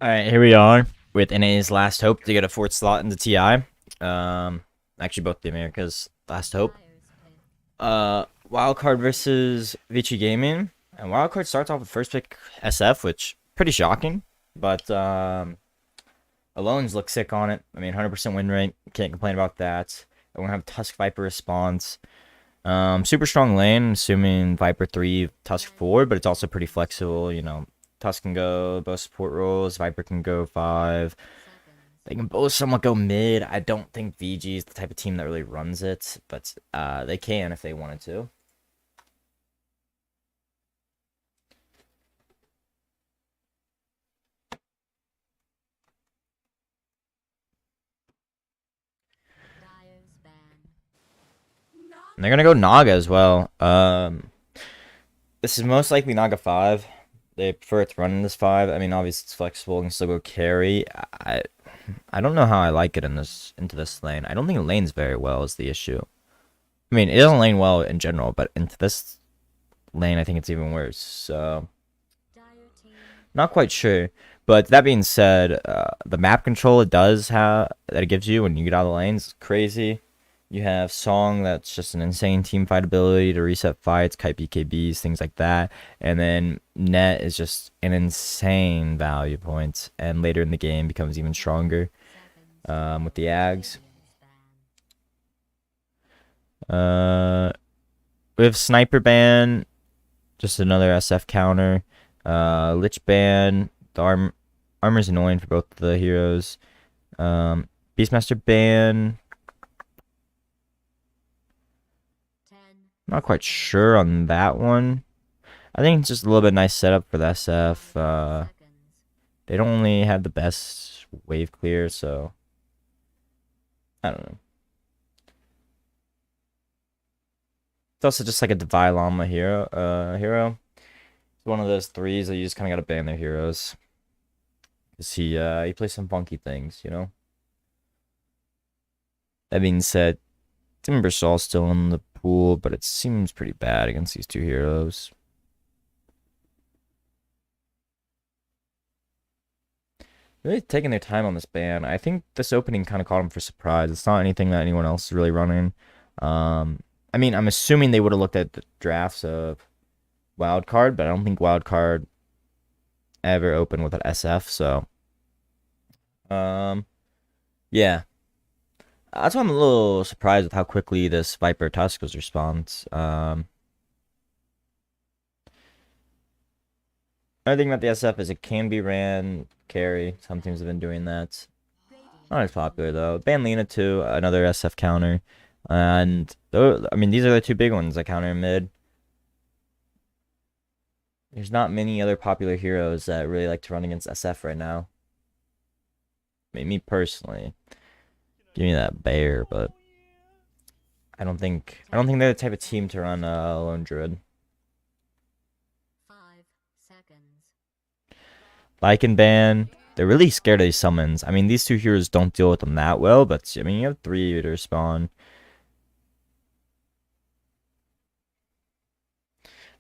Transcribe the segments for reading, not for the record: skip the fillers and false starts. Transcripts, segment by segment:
Alright, here we are with NA's last hope to get a fourth slot into TI. Actually both the Americas' last hope. Wildcard versus Vici Gaming. And Wildcard starts off with first pick SF, which pretty shocking. But Alones look sick on it. I mean 100% win rate. Can't complain about that. And we're gonna have Tusk Viper response. Super strong lane, assuming Viper 3, Tusk 4, but it's also pretty flexible, you know. Tusk can go both support roles, Viper can go 5. They can both somewhat go mid. I don't think VG is the type of team that really runs it, but they can if they wanted to. And they're gonna go Naga as well. This is most likely Naga 5. They prefer it to run in this 5. I mean, obviously it's flexible and can still go carry. I don't know how I like it into this lane. I don't think it lanes very well is the issue. I mean, it doesn't lane well in general, but into this lane, I think it's even worse. So, not quite sure. But that being said, the map control it does have that it gives you when you get out of the lanes is crazy. You have Song, that's just an insane team fight ability to reset fights, kite BKBs, things like that. And then Net is just an insane value point, and later in the game becomes even stronger with the Ags. We have Sniper Ban, just another SF counter. Lich Ban, the armor's annoying for both of the heroes. Beastmaster Ban, not quite sure on that one. I think it's just a little bit nice setup for the SF. They don't only have the best wave clear, so I don't know. It's also just like a Devi Llama hero. It's one of those threes that you just kind of gotta ban their heroes. Cause he plays some funky things, you know. That being said, Timbersaul's still in the pool, but it seems pretty bad against these two heroes. Really taking their time on this ban. I think this opening kind of caught them for surprise. It's not anything that anyone else is really running. I mean, I'm assuming they would have looked at the drafts of Wildcard, but I don't think Wildcard ever opened with an SF, so yeah. That's why I'm a little surprised with how quickly this Viper Tusk was response. Another thing about the SF is it can be ran carry. Some teams have been doing that. Not as popular though. Ban Lina too, another SF counter. And I mean these are the two big ones that counter mid. There's not many other popular heroes that really like to run against SF right now. I mean, me personally. Give me that bear, but I don't think they're the type of team to run Lone Druid. 5 seconds. Lycan ban. They're really scared of these summons. I mean, these two heroes don't deal with them that well, but I mean, you have 3 to spawn.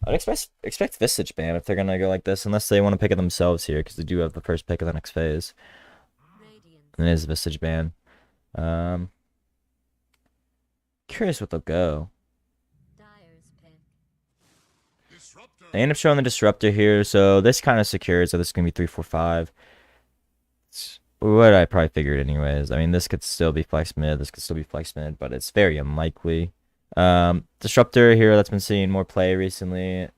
I'd expect Visage ban if they're gonna go like this, unless they want to pick it themselves here, because they do have the first pick of the next phase. And it is Visage ban. Curious what they'll go. They end up showing the Disruptor here, so this kind of secures that this is going to be 3, 4, 5. It's what I probably figured anyways. I mean, this could still be flex mid, this could still be flex mid, but it's very unlikely. Disruptor here that's been seeing more play recently. I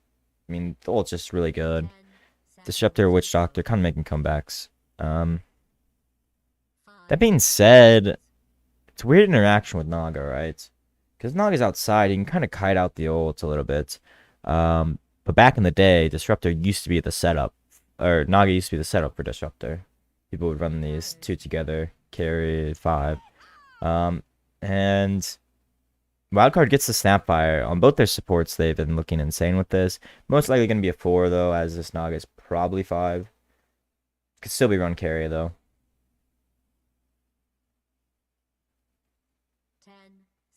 mean, the ult's just really good. Disruptor, Witch Doctor, kind of making comebacks. That being said, it's a weird interaction with Naga, right? Because Naga's outside, you can kind of kite out the ult a little bit. But back in the day, Disruptor used to be the setup. Or Naga used to be the setup for Disruptor. People would run these two together, carry 5. And Wildcard gets the Snapfire. On both their supports, they've been looking insane with this. Most likely going to be a 4, though, as this Naga is probably 5. Could still be run carry, though. 10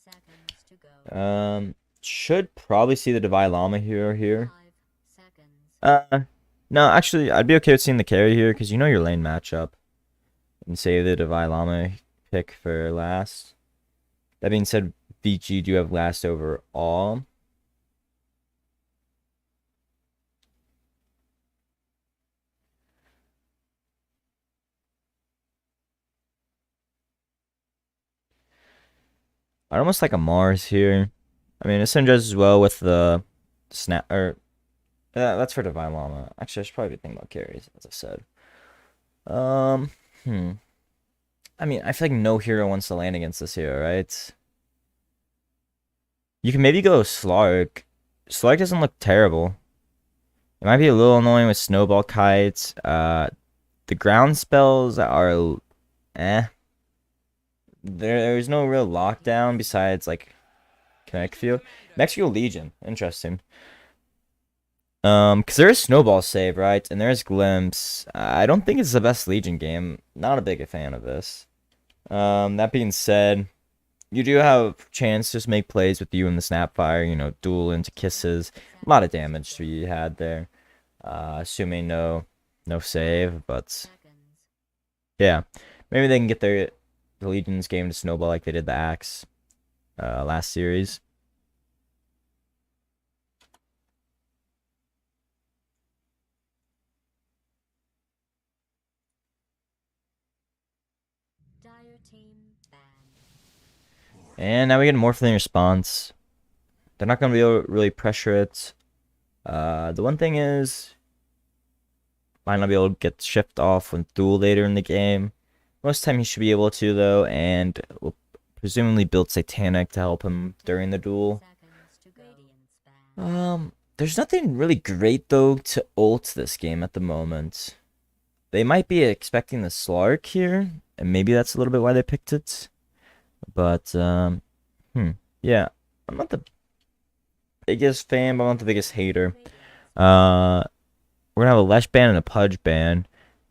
seconds to go. Should probably see the Devi Llama hero here. 5 seconds. No, actually, I'd be okay with seeing the carry here because you know your lane matchup and save the Devi Llama pick for last. That being said, VG do have last overall. I'd almost like a Mars here. I mean, it synergizes well with the snap, or that's for Divine Llama. Actually, I should probably be thinking about carries, as I said. Um, hmm. I mean, I feel like no hero wants to land against this hero, right? You can maybe go Slark. Slark doesn't look terrible. It might be a little annoying with Snowball Kites. The ground spells are eh. There's no real lockdown besides like Kinetic Field. Mexico Legion, interesting. Cause there is Snowball Save, right? And there's Glimpse. I don't think it's the best Legion game. Not a big fan of this. That being said, you do have chance to just make plays with you and the Snapfire, you know, duel into kisses. A lot of damage to be had there. Assuming no save, but Seconds. yeah. Maybe they can get the Legion's game to snowball like they did the Axe last series. Dire team banned. And now we get a Morphling response. They're not gonna be able to really pressure it. The one thing is might not be able to get shift off with duel later in the game. Most time he should be able to though, and will presumably build Satanic to help him during the duel. Seconds to go. Radiance banned. There's nothing really great though to ult this game at the moment. They might be expecting the Slark here, and maybe that's a little bit why they picked it. But yeah, I'm not the biggest fan, but I'm not the biggest hater. Uh, we're gonna have a Lesh ban and a Pudge ban.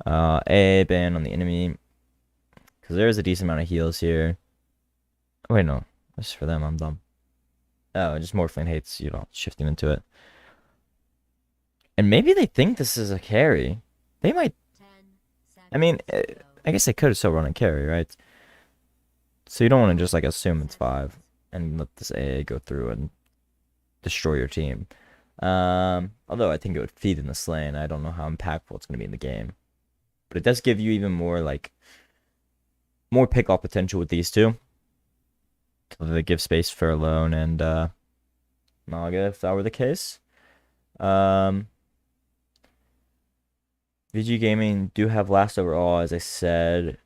A ban on the enemy. Because there's a decent amount of heals here. Oh, wait, no. That's for them, I'm dumb. Oh, just Morphling hates, you know, shifting into it. And maybe they think this is a carry. They might, 10 I mean, seconds to go. I guess they could have still run a carry, right? So you don't want to just, like, assume it's 5 and let this AA go through and destroy your team. Although I think it would feed in the lane. I don't know how impactful it's going to be in the game. But it does give you even more, like, more pick-off potential with these two. So they give space for Alone and Naga if that were the case. VG Gaming do have last overall, as I said.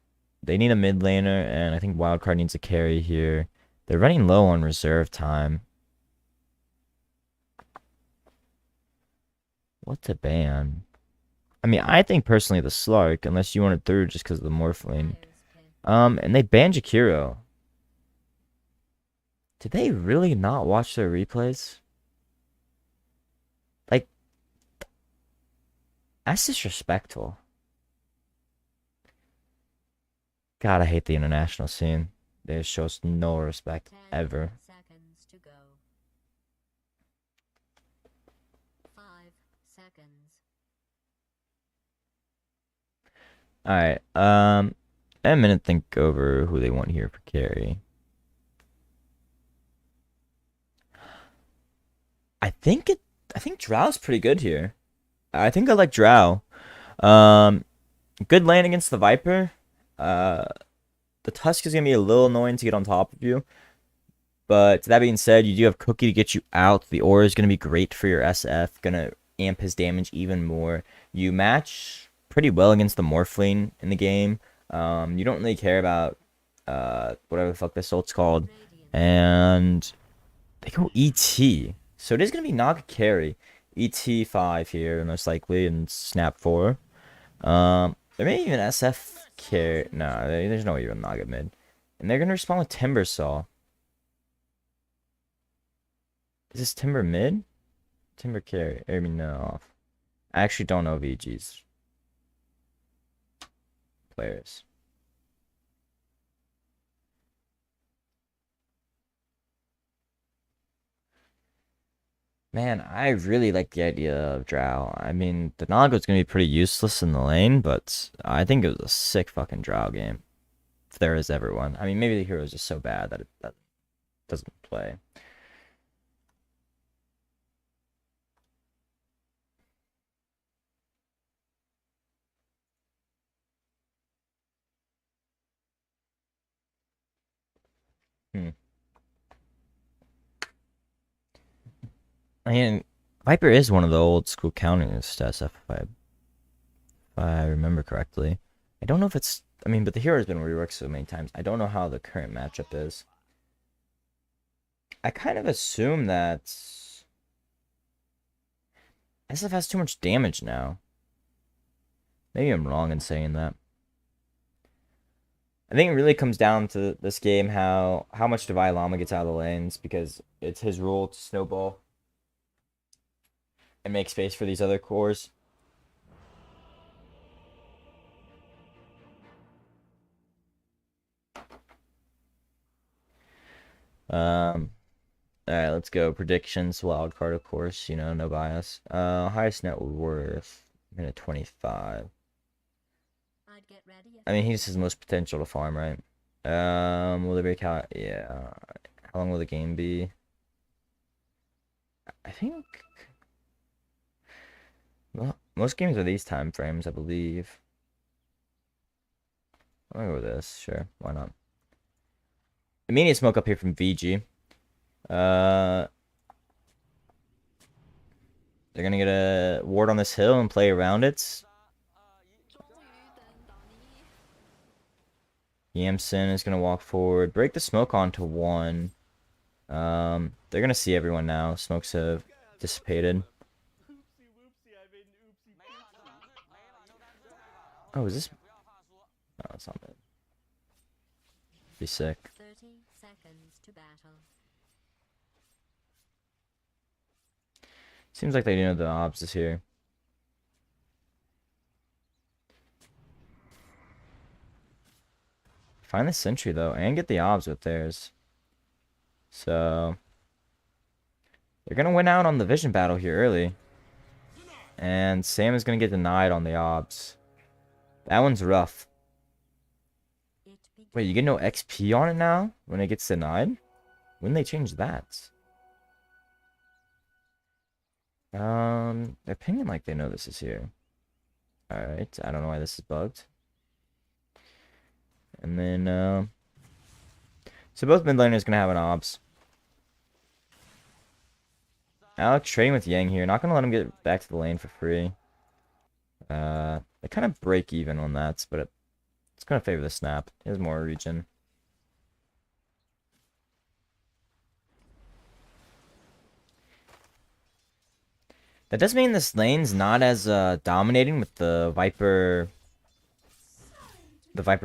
They need a mid laner, and I think Wildcard needs a carry here. They're running low on reserve time. What to ban? I mean, I think personally the Slark, unless you want it through just because of the Morphling. Dire's pick. And they banned Jakiro. Did they really not watch their replays? Like, that's disrespectful. God, I hate the international scene. They just show us no respect 10 ever. seconds to go. 5 seconds. Alright, a minute think over who they want here for carry. I think Drow's pretty good here. I think I like Drow. Um, good lane against the Viper. The Tusk is gonna be a little annoying to get on top of you. But that being said, you do have Cookie to get you out. The Aura is gonna be great for your SF. Gonna amp his damage even more. You match pretty well against the Morphling in the game. You don't really care about whatever the fuck this ult's called. Radiant. And they go ET. So it is going to be Naga carry. ET 5 here, most likely, and Snap 4. There may even SF carry. No, there's no way you're Naga mid. And they're going to respond with Timber Saw. Is this Timber mid? Timber carry. I mean, no, off. I actually don't know VG's players. Man, I really like the idea of Drow. I mean, the Naga's gonna be pretty useless in the lane, but I think it was a sick fucking Drow game. If there is ever one. I mean, maybe the hero is just so bad that that doesn't play. Hmm. I mean, Viper is one of the old school counting stats, if I remember correctly. I don't know if it's. I mean, but the hero's been reworked so many times. I don't know how the current matchup is. I kind of assume that SF has too much damage now. Maybe I'm wrong in saying that. I think it really comes down to this game how much Devi Lama gets out of the lanes because it's his role to snowball and make space for these other cores. Um, all right, let's go. Predictions, wild card, of course. You know, no bias. Highest net worth, minute 25. I'd get ready if I mean, he just has the most potential to farm, right? Will there be a cow? Yeah. How long will the game be? I think well, most games are these time frames, I believe. I'll go with this. Sure, why not? Immediate smoke up here from VG. Uh, they're gonna get a ward on this hill and play around it. Yamson is gonna walk forward, break the smoke onto one. They're gonna see everyone now. Smokes have dissipated. Oh, is this? Oh, it's not bad. Be sick. 30 seconds to battle. Seems like they know the obs is here. Find the sentry though, and get the obs with theirs. So they're gonna win out on the vision battle here early. And Sam is gonna get denied on the obs. That one's rough. It Wait, you get no XP on it now when it gets denied? When they change that? They're pinging like they know this is here. Alright, I don't know why this is bugged. And then, so both mid laners gonna have an obs. Alex trading with Yang here. Not gonna let him get back to the lane for free. They kind of break even on that, but it's gonna favor the snap. He has more regen. That does mean this lane's not as dominating with the Viper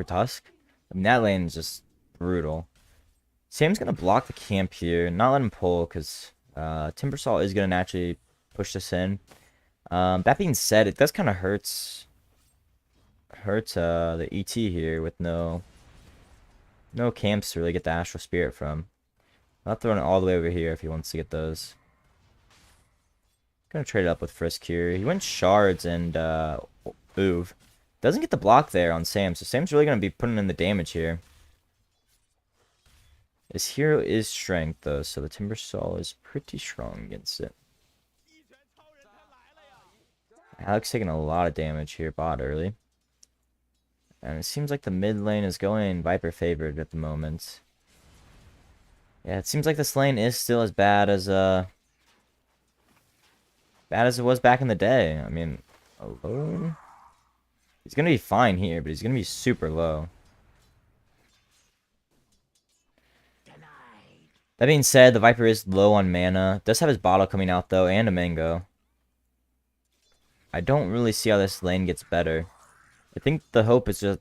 Tusk. I mean, that lane is just brutal. Sam's gonna block the camp here, not let him pull, because Timbersaw is gonna naturally push this in. That being said, it does kind of hurt the ET here with no camps to really get the Astral Spirit from. Not throwing it all the way over here if he wants to get those. Gonna trade it up with Frisk here. He went shards and Oov. Doesn't get the block there on Sam, so Sam's really gonna be putting in the damage here. His hero is strength though, so the Timbersaw is pretty strong against it. Alex taking a lot of damage here, bot early. And it seems like the mid lane is going Viper favored at the moment. Yeah, it seems like this lane is still as bad as it was back in the day. I mean, alone? He's gonna be fine here, but he's gonna be super low. That being said, the Viper is low on mana. Does have his bottle coming out though, and a mango. I don't really see how this lane gets better. I think the hope is just,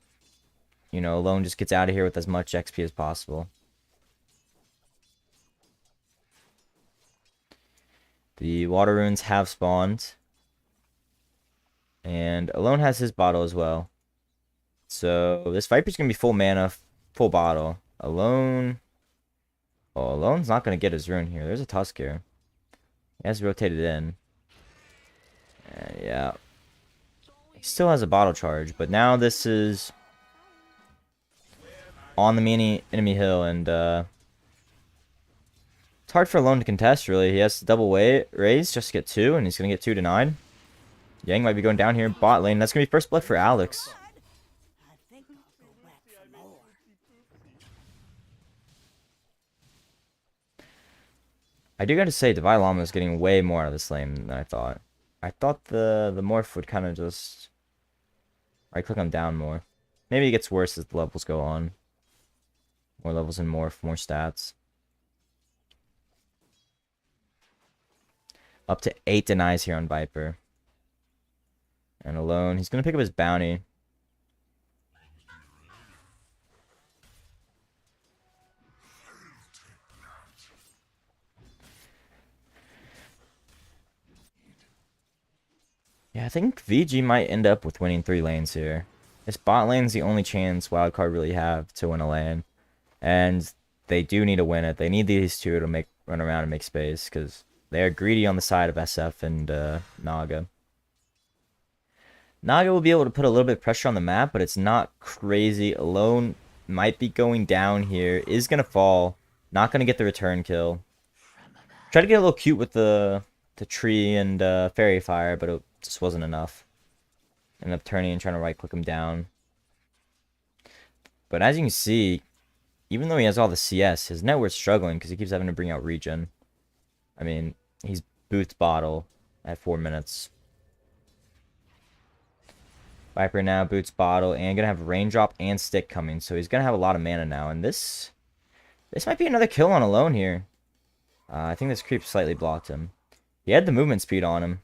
you know, Alone just gets out of here with as much XP as possible. The water runes have spawned. And Alone has his bottle as well. So this Viper's going to be full mana, full bottle. Alone... Oh, Alone's not going to get his rune here. There's a Tusk here. He has rotated in. Yeah. He still has a bottle charge, but now this is on the mini enemy hill, and it's hard for Alone to contest, really. He has to double weight raise just to get 2, and he's going to get 2 denied. Yang might be going down here in bot lane. That's going to be first blood for Alex. I think I'll go back for more. I do gotta say, Devi Llama is getting way more out of this lane than I thought. I thought the morph would kind of just... right-click him down more. Maybe it gets worse as the levels go on. More levels in morph, more stats. Up to 8 denies here on Viper. And Alone, he's gonna pick up his bounty. Yeah, I think VG might end up with winning 3 lanes here. This bot lane's the only chance Wildcard really have to win a lane. And they do need to win it. They need these two to run around and make space, because they are greedy on the side of SF and Naga. Naga will be able to put a little bit of pressure on the map, but it's not crazy. Alone might be going down here. Is going to fall. Not going to get the return kill. Try to get a little cute with the tree and fairy fire, but it just wasn't enough. Ended up turning and trying to right click him down. But as you can see, even though he has all the CS, his network's struggling because he keeps having to bring out regen. I mean, he's boots bottle at 4 minutes. Viper now boots bottle and gonna have raindrop and stick coming, so he's gonna have a lot of mana now. And this might be another kill on Alone here. I think this creep slightly blocked him. He had the movement speed on him.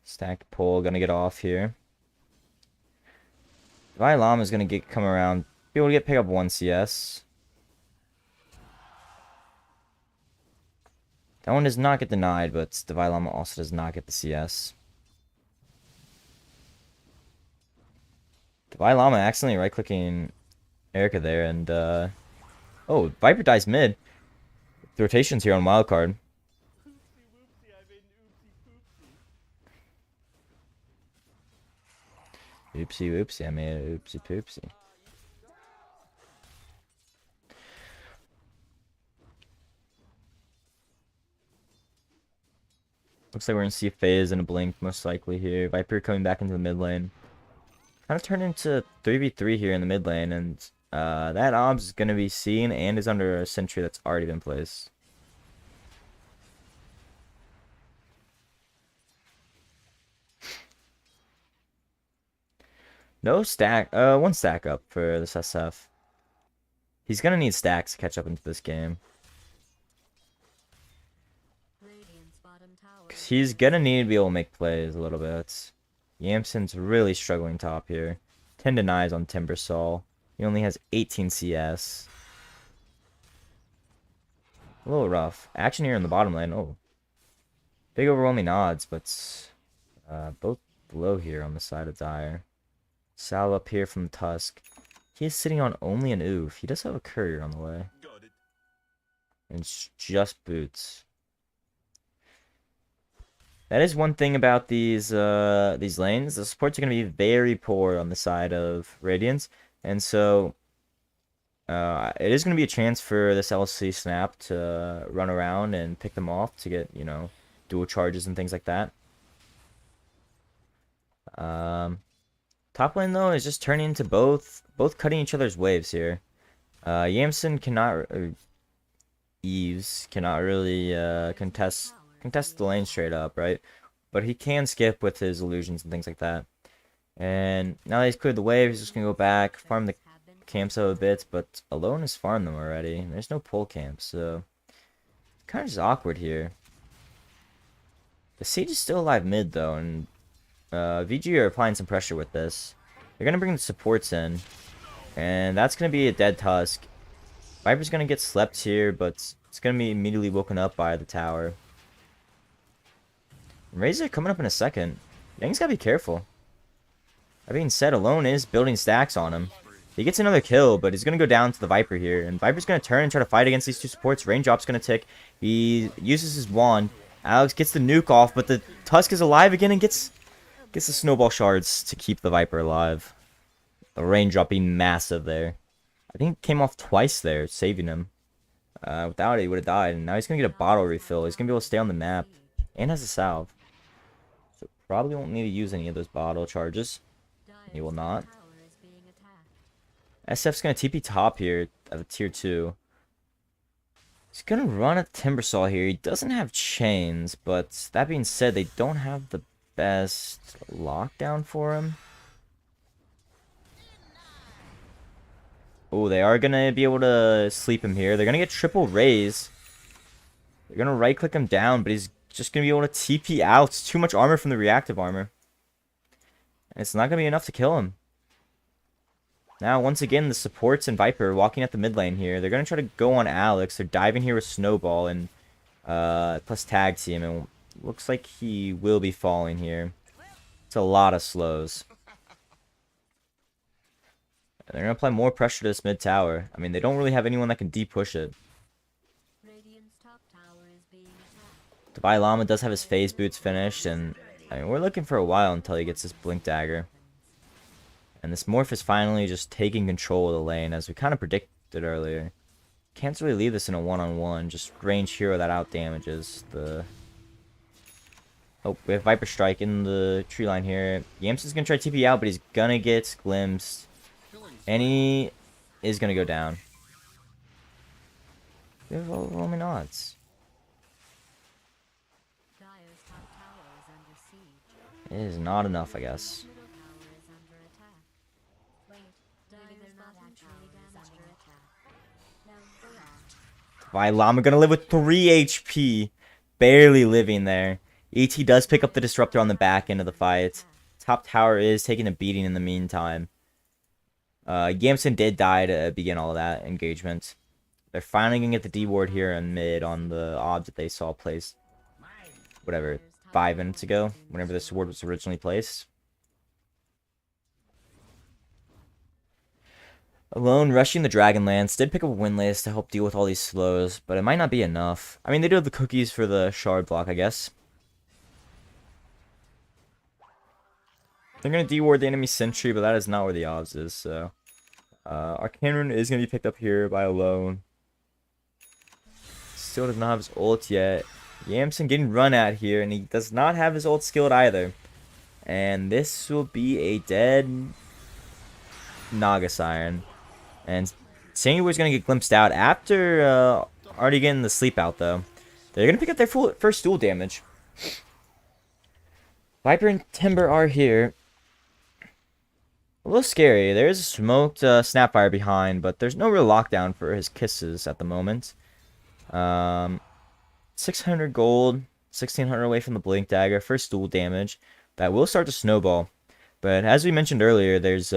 Stacked pull, gonna get off here. Devi Llama is gonna come around, be able to pick up 1 CS. That one does not get denied, but Devi Llama also does not get the CS. Devi Llama accidentally right-clicking Erica there, and oh, Viper dies mid. The rotations here on wildcard. Oopsie whoopsie, I made a oopsie poopsie. Looks like we're gonna see a phase and a blink most likely here. Viper coming back into the mid lane. Kind of turned into 3v3 here in the mid lane, and that obs is gonna be seen and is under a sentry that's already been placed. No stack, 1 stack up for this SF. He's gonna need stacks to catch up into this game. Radiant's bottom tower. Cause he's gonna need to be able to make plays a little bit. Yamson's really struggling top here. 10 denies on Timbersaw. He only has 18 CS. A little rough. Action here in the bottom lane. Oh. Big overwhelming odds, but both low here on the side of Dire. Sal up here from Tusk. He is sitting on only an oof. He does have a courier on the way. And it's just boots. That is one thing about these lanes. The supports are going to be very poor on the side of Radiance. And so it is going to be a chance for this LC Snap to run around and pick them off to get, you know, dual charges and things like that. Top lane, though, is just turning into both cutting each other's waves here. Yamson cannot... Eves cannot really contest the lane straight up, right? But he can skip with his illusions and things like that. And now that he's cleared the wave, he's just going to go back, farm the camps out a bit, but Alone has farmed them already. And there's no pull camp, so... kind of just awkward here. The Siege is still alive mid, though, and... VG are applying some pressure with this. They're going to bring the supports in. And that's going to be a dead Tusk. Viper's going to get slept here, but it's going to be immediately woken up by the tower. Razor coming up in a second. Yang's got to be careful. That being said, Alone is building stacks on him. He gets another kill, but he's going to go down to the Viper here. And Viper's going to turn and try to fight against these two supports. Raindrop's going to tick. He uses his wand. Alex gets the nuke off, but the Tusk is alive again and gets the snowball shards to keep the Viper alive. The Raindrop being massive there. I think it came off twice there, saving him. Without it, he would have died. And now he's going to get a bottle refill. He's going to be able to stay on the map. And has a salve. So probably won't need to use any of those bottle charges. He will not. Tower is being attacked. SF's going to TP top here at a tier 2. He's going to run a Timbersaw here. He doesn't have chains, but that being said, they don't have the best lockdown for him. Oh, they are going to be able to sleep him here. They're going to get triple raise. They're going to right click him down, but he's just going to be able to TP out. It's too much armor from the reactive armor. And it's not going to be enough to kill him. Now, once again, the supports and Viper are walking at the mid lane here. They're going to try to go on Alex. They're diving here with Snowball and plus tag team. And looks like he will be falling here. It's a lot of slows. And they're going to apply more pressure to this mid tower. I mean, they don't really have anyone that can de-push it. Radiant's top tower is being attacked. Divine Llama does have his phase boots finished. And I mean, we're looking for a while until he gets his Blink Dagger. And this Morph is finally just taking control of the lane, as we kind of predicted earlier. Can't really leave this in a one-on-one. Just range hero that out damages the... Oh, we have Viper Strike in the tree line here. Yamson's going to try TP out, but he's going to get glimpsed. And he is going to go down. We have overwhelming odds. Dire's top tower is under siege. It is not enough, I guess. Middle tower is under attack. Wait, Dire's bottom tower is under attack. No, they are. Divine Llama going to live with 3 HP. Barely living there. ET does pick up the Disruptor on the back end of the fight. Top tower is taking a beating in the meantime. Yamson did die to begin all of that engagement. They're finally going to get the D-ward here in mid on the odds that they saw placed, whatever, 5 minutes ago, whenever this ward was originally placed. Alone rushing the Dragonlance did pick up a Windlace to help deal with all these slows, but it might not be enough. I mean, they do have the cookies for the shard block, I guess. They're going to D-ward the enemy sentry, but that is not where the odds is, so... Arcane Rune is going to be picked up here by Alone. Still does not have his ult yet. Yamson getting run at here, and he does not have his ult skilled either. And this will be a dead Naga Siren. And Sanua's going to get glimpsed out after already getting the sleep out, though. They're going to pick up their first duel damage. Viper and Timber are here. A little scary. There is a smoked Snapfire behind, but there's no real lockdown for his kisses at the moment. 600 gold, 1600 away from the Blink Dagger, first duel damage. That will start to snowball. But as we mentioned earlier, there is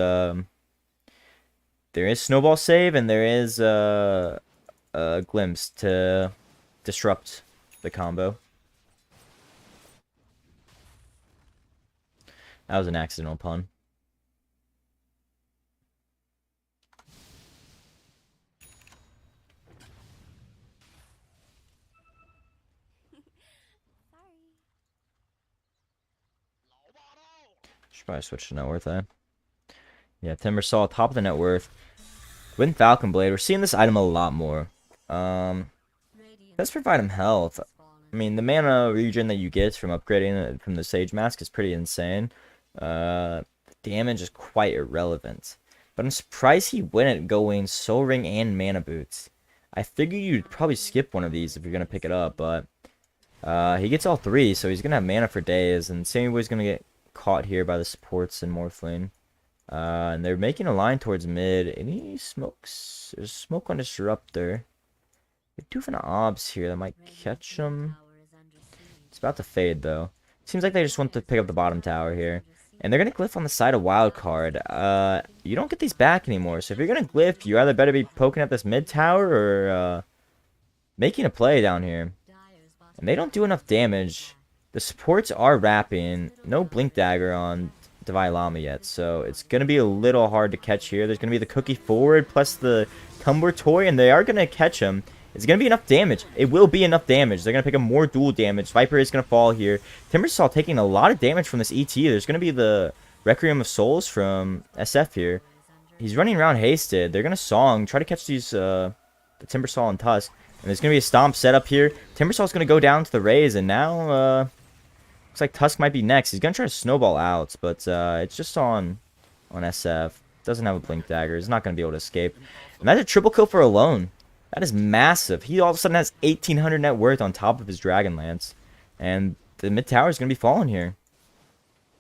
snowball save and there is a glimpse to disrupt the combo. That was an accidental pun. Should probably switch to net worth, eh? Yeah, Timbersaw, top of the net worth. With Falcon Blade, we're seeing this item a lot more. Let's provide him health. I mean, the mana regen that you get from upgrading it from the Sage Mask is pretty insane. Damage is quite irrelevant. But I'm surprised he wouldn't going Soul Ring and Mana Boots. I figured you'd probably skip one of these if you're going to pick it up, but he gets all 3, so he's going to have mana for days, and Samuel's going to get caught here by the supports and Morphling. And they're making a line towards mid. Any smokes? There's smoke on Disruptor. They do have an obs here that might catch him. It's about to fade, though. Seems like they just want to pick up the bottom tower here. And they're going to glyph on the side of Wildcard. You don't get these back anymore. So if you're going to glyph, you either better be poking at this mid tower or making a play down here. And they don't do enough damage. The supports are wrapping. No Blink Dagger on Divine Llama yet, so it's going to be a little hard to catch here. There's going to be the Cookie forward plus the Tumbler Toy, and they are going to catch him. It's going to be enough damage. It will be enough damage. They're going to pick up more dual damage. Viper is going to fall here. Timbersaw taking a lot of damage from this ET. There's going to be the Requiem of Souls from SF here. He's running around hasted. They're going to Song, try to catch these, the Timbersaw and Tusk. And there's going to be a Stomp set up here. Timbersaw's going to go down to the Raze, and now, looks like Tusk might be next. He's going to try to snowball out, but it's just on SF. Doesn't have a Blink Dagger. He's not going to be able to escape. And that's a triple kill for Alone. That is massive. He all of a sudden has 1,800 net worth on top of his Dragon Lance. And the mid tower is going to be falling here.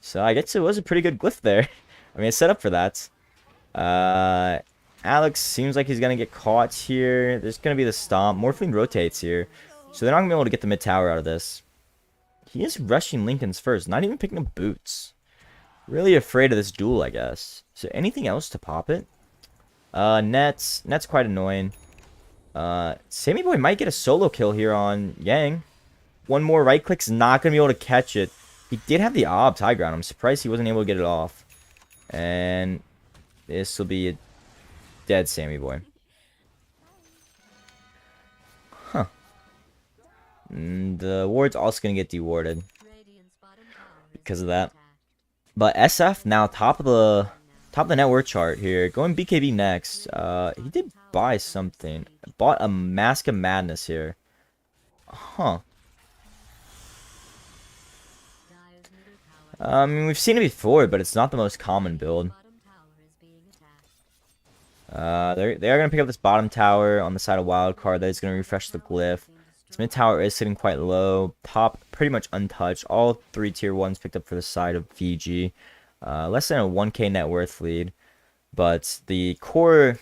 So I guess it was a pretty good glyph there. I mean, it's set up for that. Alex seems like he's going to get caught here. There's going to be the Stomp. Morphling rotates here. So they're not going to be able to get the mid tower out of this. He is rushing Linken's first. Not even picking up boots. Really afraid of this duel, I guess. So anything else to pop it? Net's quite annoying. Sammy Boy might get a solo kill here on Yang. One more right click's not going to be able to catch it. He did have the Obs high ground. I'm surprised he wasn't able to get it off. And this will be a dead Sammy Boy. Huh. And the ward's also going to get dewarded because of that. But SF now top of the net worth chart here. Going BKB next. He did buy something. Bought a Mask of Madness here. Huh. I mean, we've seen it before, but it's not the most common build. They are going to pick up this bottom tower on the side of Wildcard. That is going to refresh the glyph. This mid tower is sitting quite low. Top pretty much untouched. All 3 tier 1s picked up for the side of VG. Less than a 1k net worth lead. But the core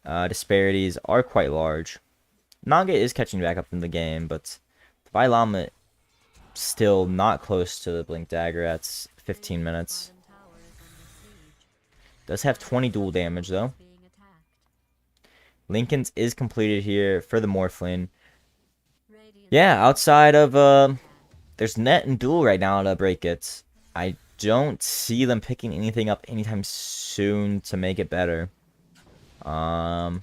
disparities are quite large. Naga is catching back up in the game, but Divine Llama still not close to the Blink Dagger at 15 minutes. Does have 20 dual damage though. Linken's is completed here for the Morphling. Yeah, outside of there's net and duel right now to break it. I don't see them picking anything up anytime soon to make it better. I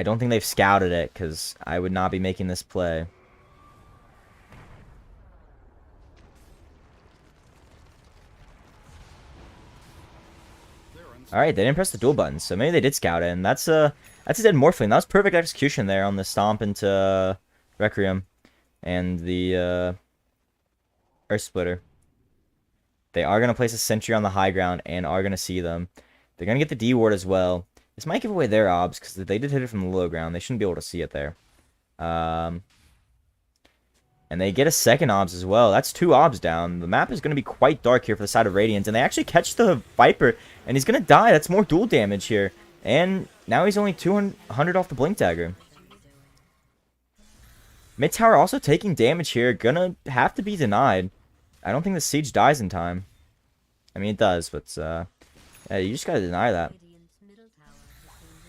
don't think they've scouted it, because I would not be making this play. Alright, they didn't press the dual button, so maybe they did scout it, and that's a dead Morphling. That was perfect execution there on the Stomp into Requiem and the Earth Splitter. They are going to place a sentry on the high ground and are going to see them. They're going to get the D ward as well. This might give away their obs, because they did hit it from the low ground. They shouldn't be able to see it there. And they get a second obs as well. That's 2 obs down. The map is going to be quite dark here for the side of Radiant. And they actually catch the Viper, and he's going to die. That's more dual damage here. And now he's only 200 off the Blink Dagger. Mid tower also taking damage here. Gonna have to be denied. I don't think the Siege dies in time. I mean, it does, but yeah, you just gotta deny that.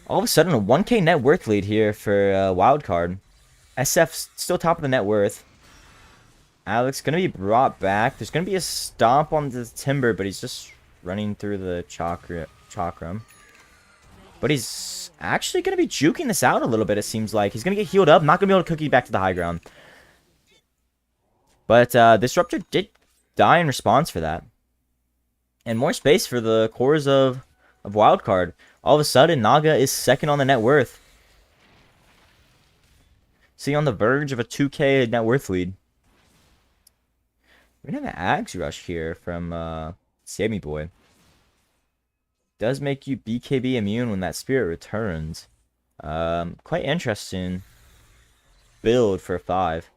All of a sudden, a 1k net worth lead here for Wildcard. SF's still top of the net worth. Alex gonna be brought back. There's gonna be a stomp on the Timber, but he's just running through the Chakram. But he's actually gonna be juking this out a little bit, it seems like. He's gonna get healed up, not gonna be able to cookie back to the high ground. But Disruptor did die in response for that. And more space for the cores of Wildcard. All of a sudden, Naga is second on the net worth. See, on the verge of a 2k net worth lead. We're gonna have an Ags Rush here from Sammy Boy. Does make you BKB immune when that spirit returns. Quite interesting build for 5.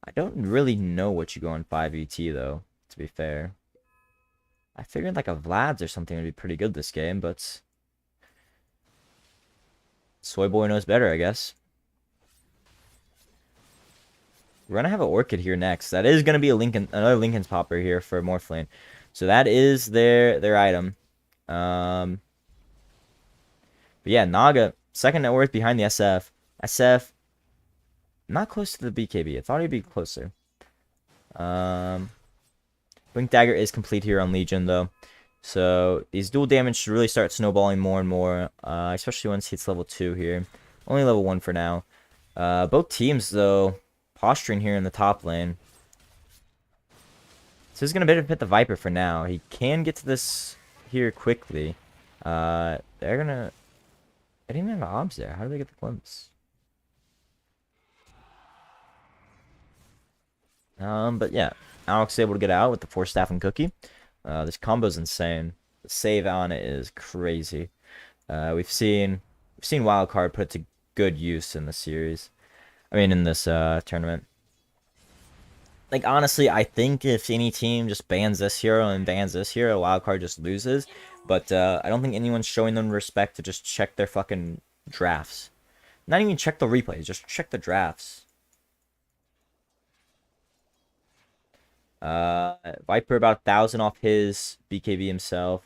I don't really know what you go on 5 ET though, to be fair. I figured like a Vlad's or something would be pretty good this game, but Soy Boy knows better, I guess. We're gonna have an Orchid here next. That is gonna be another Linken's Popper here for Morphling. So that is their item. But yeah, Naga, second net worth behind the SF. SF, not close to the BKB. I thought he'd be closer. Blink Dagger is complete here on Legion, though. So these dual damage should really start snowballing more and more, especially once he hits level 2 here. Only level 1 for now. Both teams, though, posturing here in the top lane. So this is going to benefit the Viper for now. He can get to this here quickly. They're going to... They didn't even have obs there. How did they get the glimpse? But yeah, Alex is able to get out with the Force Staff and Cookie. This combo's insane. The save on it is crazy. We've seen Wildcard put to good use in the series. I mean, in this tournament. Like, honestly, I think if any team just bans this hero and bans this hero, Wildcard just loses. But I don't think anyone's showing them respect to just check their fucking drafts. Not even check the replays, just check the drafts. Viper about 1,000 off his BKB himself.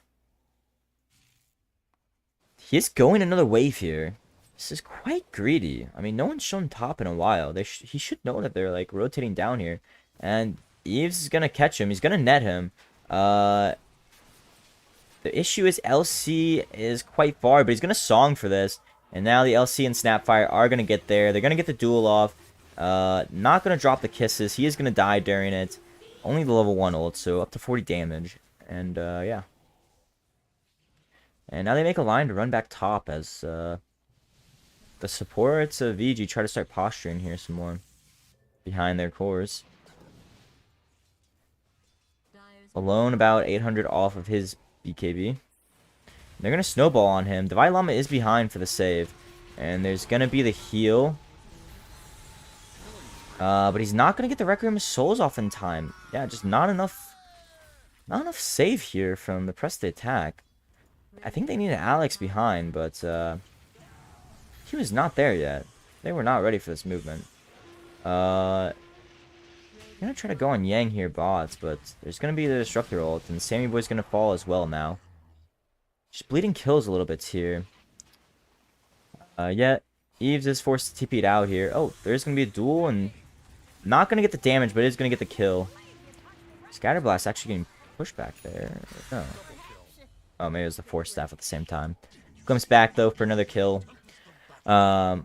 He is going another wave here. This is quite greedy. I mean, no one's shown top in a while. He should know that they're like rotating down here. And Eves is gonna catch him. He's gonna net him. The issue is LC is quite far, but he's gonna song for this. And now the LC and Snapfire are gonna get there. They're gonna get the duel off. Not gonna drop the kisses. He is gonna die during it. Only the level 1 ult, so up to 40 damage. And, yeah. And now they make a line to run back top as, the supports of VG try to start posturing here some more. Behind their cores. Alone about 800 off of his BKB. They're going to snowball on him. Divine Llama is behind for the save. And there's going to be the heal. But he's not going to get the Requiem of Souls off in time. Yeah, just not enough save here from the press to attack. I think they need an Alex behind, but he was not there yet. They were not ready for this movement. I'm going to try to go on Yang here bots, but there's going to be the Disruptor ult, and Sammy Boy's going to fall as well now. Just bleeding kills a little bit here. Yeah, Eves is forced to TP it out here. Oh, there's going to be a duel, and not going to get the damage, but is going to get the kill. Scatterblast actually getting pushed back there. No. Oh, maybe it was the Force Staff at the same time. Comes back, though, for another kill. Yeah,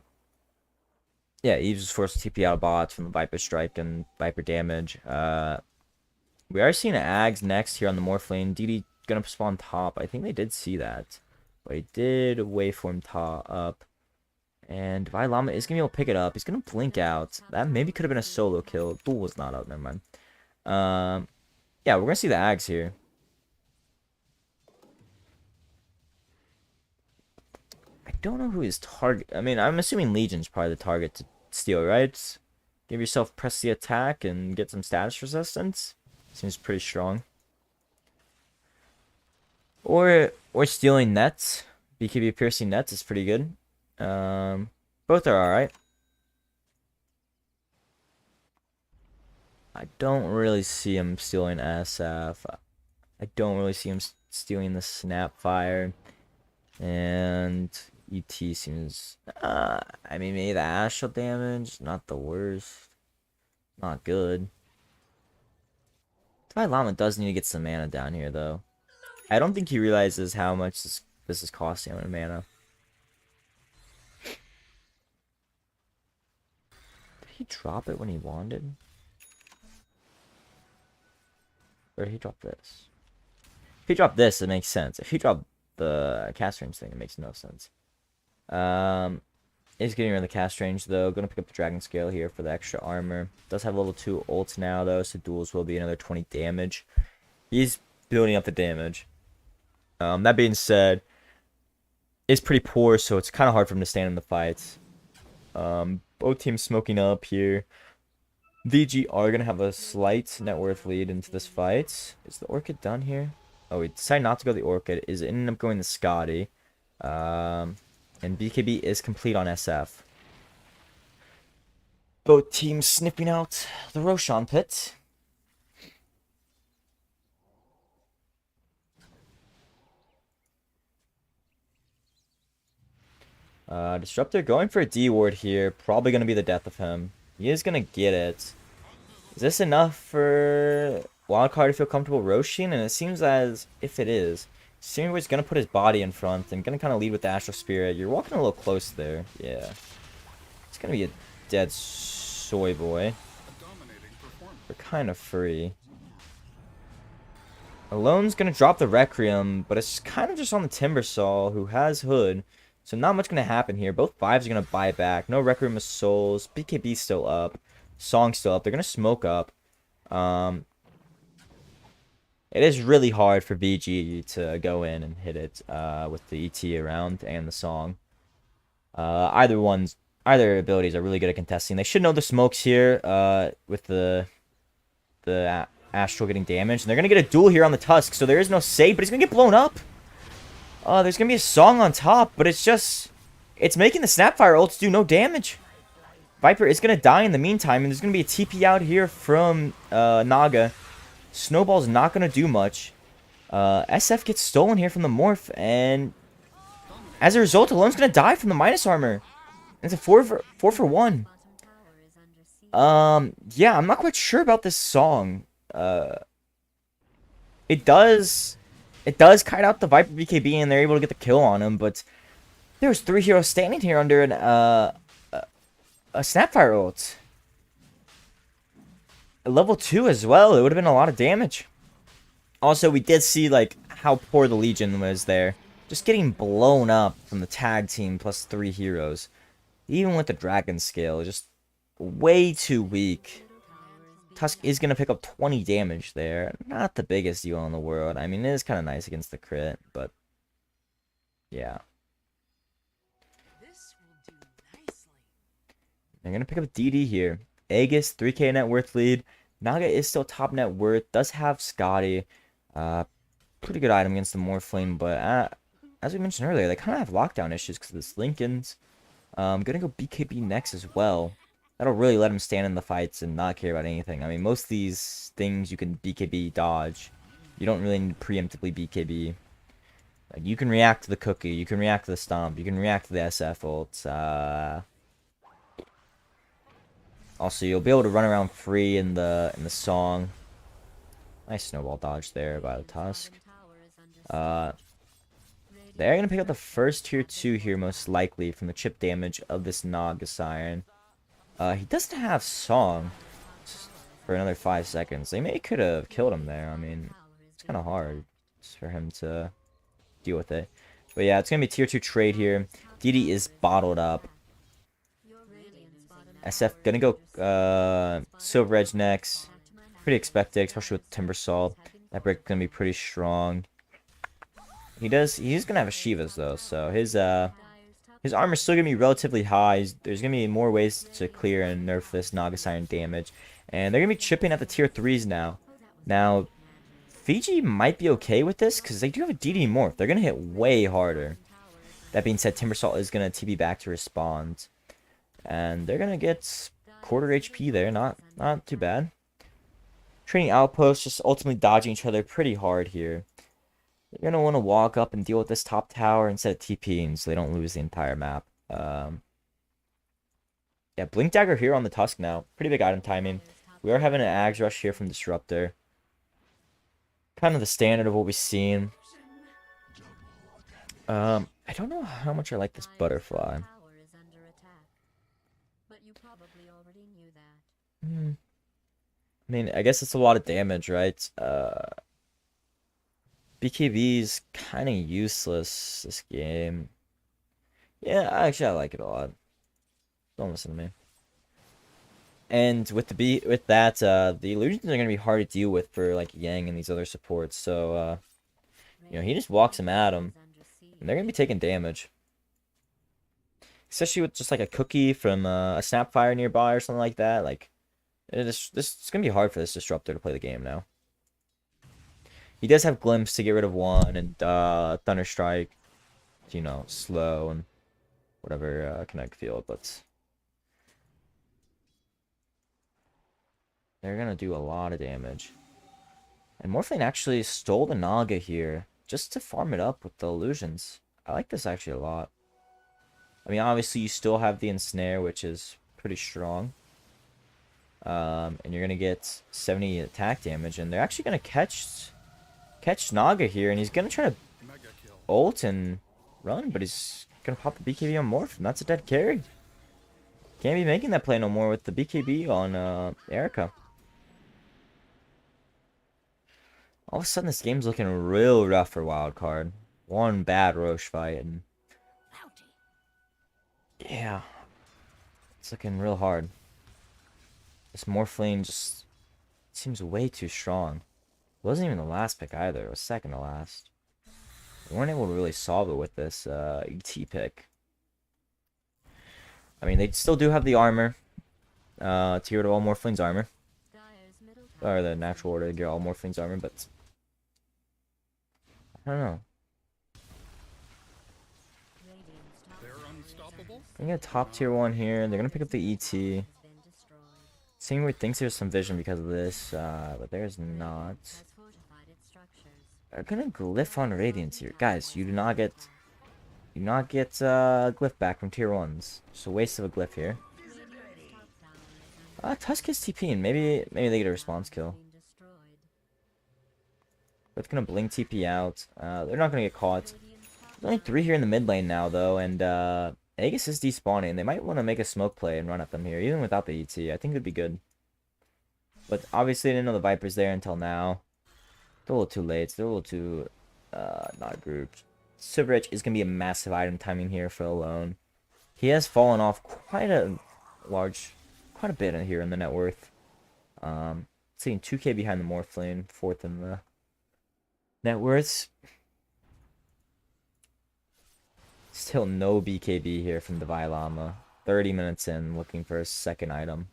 Eves was forced to TP out bots from the Viper Strike and Viper damage. We are seeing Ags next here on the Morph lane. DD going to spawn top. I think they did see that. But he did waveform top up. And Divine Llama is going to be able to pick it up. He's going to blink out. That maybe could have been a solo kill. Duel was not out. Never mind. Yeah, we're going to see the Ags here. I don't know who his target... I mean, I'm assuming Legion's probably the target to steal, right? Give yourself press the attack and get some status resistance. Seems pretty strong. Or stealing nets. BKB piercing nets is pretty good. Both are alright. I don't really see him stealing SF. I don't really see him stealing the Snapfire. And ET seems... I mean, maybe the Astral damage. Not the worst. Not good. Divine Llama does need to get some mana down here, though. I don't think he realizes how much this is costing him in mana. Did he drop it when he wanted? Or did he drop this? If he dropped this, it makes sense. If he dropped the cast range thing, it makes no sense. He's getting rid of the cast range, though. Gonna pick up the Dragon Scale here for the extra armor. Does have level 2 ult now, though, so duels will be another 20 damage. He's building up the damage. That being said, it's pretty poor, so it's kind of hard for him to stand in the fights. Both teams smoking up here. VG are going to have a slight net worth lead into this fight. Is the Orchid done here? Oh, we decided not to go the Orchid. Is ended up going the Scotty. And BKB is complete on SF. Both teams snipping out the Roshan pit. Disruptor going for a D ward here. Probably going to be the death of him. He is going to get it. Is this enough for wild card to feel comfortable Roshin, and it seems as if it is. Seemingly's gonna put his body in front and gonna kind of lead with the Astral Spirit. You're walking a little close there. Yeah. It's gonna be a dead soy boy. We're kind of free. Alone's gonna drop the Requiem, but it's kind of just on the Timbersaw, who has Hood. So not much gonna happen here. Both fives are gonna buy back. No Requiem of Souls. BKB still up. Song still up. They're gonna smoke up. It is really hard for VG to go in and hit it with the ET around and the Song. Either abilities are really good at contesting. They should know the smokes here with the Astral getting damaged. And they're going to get a duel here on the Tusk, so there is no save, but he's going to get blown up. There's going to be a Song on top, but it's making the Snapfire ults do no damage. Viper is going to die in the meantime, and there's going to be a TP out here from Naga. Snowball's not going to do much. SF gets stolen here from the Morph, and as a result, Alone's going to die from the minus armor. It's a 4 for 1. Yeah, I'm not quite sure about this Song. It does kite out the Viper BKB, and they're able to get the kill on him, but there's 3 heroes standing here under a Snapfire ult. Level 2 as well. It would have been a lot of damage. Also, we did see like how poor the Legion was there. Just getting blown up from the tag team plus 3 heroes. Even with the Dragon Scale, just way too weak. Tusk is going to pick up 20 damage there. Not the biggest deal in the world. I mean, it is kind of nice against the crit, but yeah. They're going to pick up DD here. Aegis, 3k net worth lead. Naga is still top net worth. Does have Scotty. Pretty good item against the Morphling, but as we mentioned earlier, they kind of have lockdown issues because of this Linken's. Gonna go BKB next as well. That'll really let him stand in the fights and not care about anything. I mean, most of these things you can BKB dodge. You don't really need to preemptively BKB. Like, you can react to the cookie. You can react to the stomp. You can react to the SF ults. Also, you'll be able to run around free in the Song. Nice snowball dodge there by the Tusk. They're gonna pick up the first tier 2 here, most likely, from the chip damage of this Naga Siren. He doesn't have Song for another 5 seconds. They could have killed him there. I mean, it's kind of hard for him to deal with it. But yeah, it's gonna be tier 2 trade here. DD is bottled up. SF gonna go Silver Edge next. Pretty expected, especially with Timbersaw. That brick gonna be pretty strong. He's gonna have a Shivas though, so his armor's still gonna be relatively high. There's gonna be more ways to clear and nerf this Naga Siren damage. And they're gonna be chipping at the tier 3s now. Now, Fiji might be okay with this because they do have a DD Morph. They're gonna hit way harder. That being said, Timbersaw is gonna TB back to respond. And they're gonna get quarter HP there, not too bad. Trading outposts, just ultimately dodging each other pretty hard here. They're gonna want to walk up and deal with this top tower instead of TPing, so they don't lose the entire map. Yeah, Blink Dagger here on the Tusk now. Pretty big item timing. We are having an Ags Rush here from Disruptor. Kind of the standard of what we've seen. I don't know how much I like this Butterfly. I mean, I guess it's a lot of damage, right? BKB's kind of useless this game. Yeah, actually I like it a lot. Don't listen to me. And with the illusions are gonna be hard to deal with for like Yang and these other supports. So you know, he just walks them at him, and they're gonna be taking damage. Especially with just like a cookie from a Snapfire nearby or something like that. Like, it's gonna be hard for this Disruptor to play the game now. He does have Glimpse to get rid of one, and Thunder Strike, you know, slow and whatever Kinetic Field, but they're gonna do a lot of damage. And Morphling actually stole the Naga here just to farm it up with the illusions. I like this actually a lot. I mean, obviously you still have the Ensnare, which is pretty strong. And you're gonna get 70 attack damage, and they're actually gonna catch Naga here, and he's gonna try to ult and run, but he's gonna pop the BKB on Morph, and that's a dead carry. Can't be making that play no more with the BKB on Erica. All of a sudden, this game's looking real rough for Wildcard. One bad Roche fight, and yeah, it's looking real hard. This Morphling just seems way too strong. It wasn't even the last pick either. It was second to last. We weren't able to really solve it with this ET pick. I mean, they still do have the armor. To get rid of all Morphling's armor. Dire's middle Or tower the is natural order to get all Morphling's armor, but I don't know. Radiant's top They're tower is unstoppable. I'm gonna get a top tier one here. They're gonna pick up the ET. has been destroyed. Singward thinks there's some vision because of this, but there's not. Has fortified its structures. They're gonna glyph on Radiance here. Guys, you do not get glyph back from tier 1s. Just a waste of a glyph here. Radiant's top tower is Tusk is TPing. Maybe they get a response kill. been destroyed. But it's gonna blink TP out. They're not gonna get caught. Radiant's top There's only 3 here in the mid lane now though, and Aegis is despawning. They might want to make a smoke play and run at them here, even without the ET. I think it would be good. But obviously they didn't know the Viper's there until now. They're a little too late. They're a little too not grouped. Silver Edge is gonna be a massive item timing here for Alone. He has fallen off quite a bit in here in the net worth. Sitting 2k behind the Morphling, 4th in the net worths. Still no BKB here from the Llama. 30 minutes in, looking for a second item.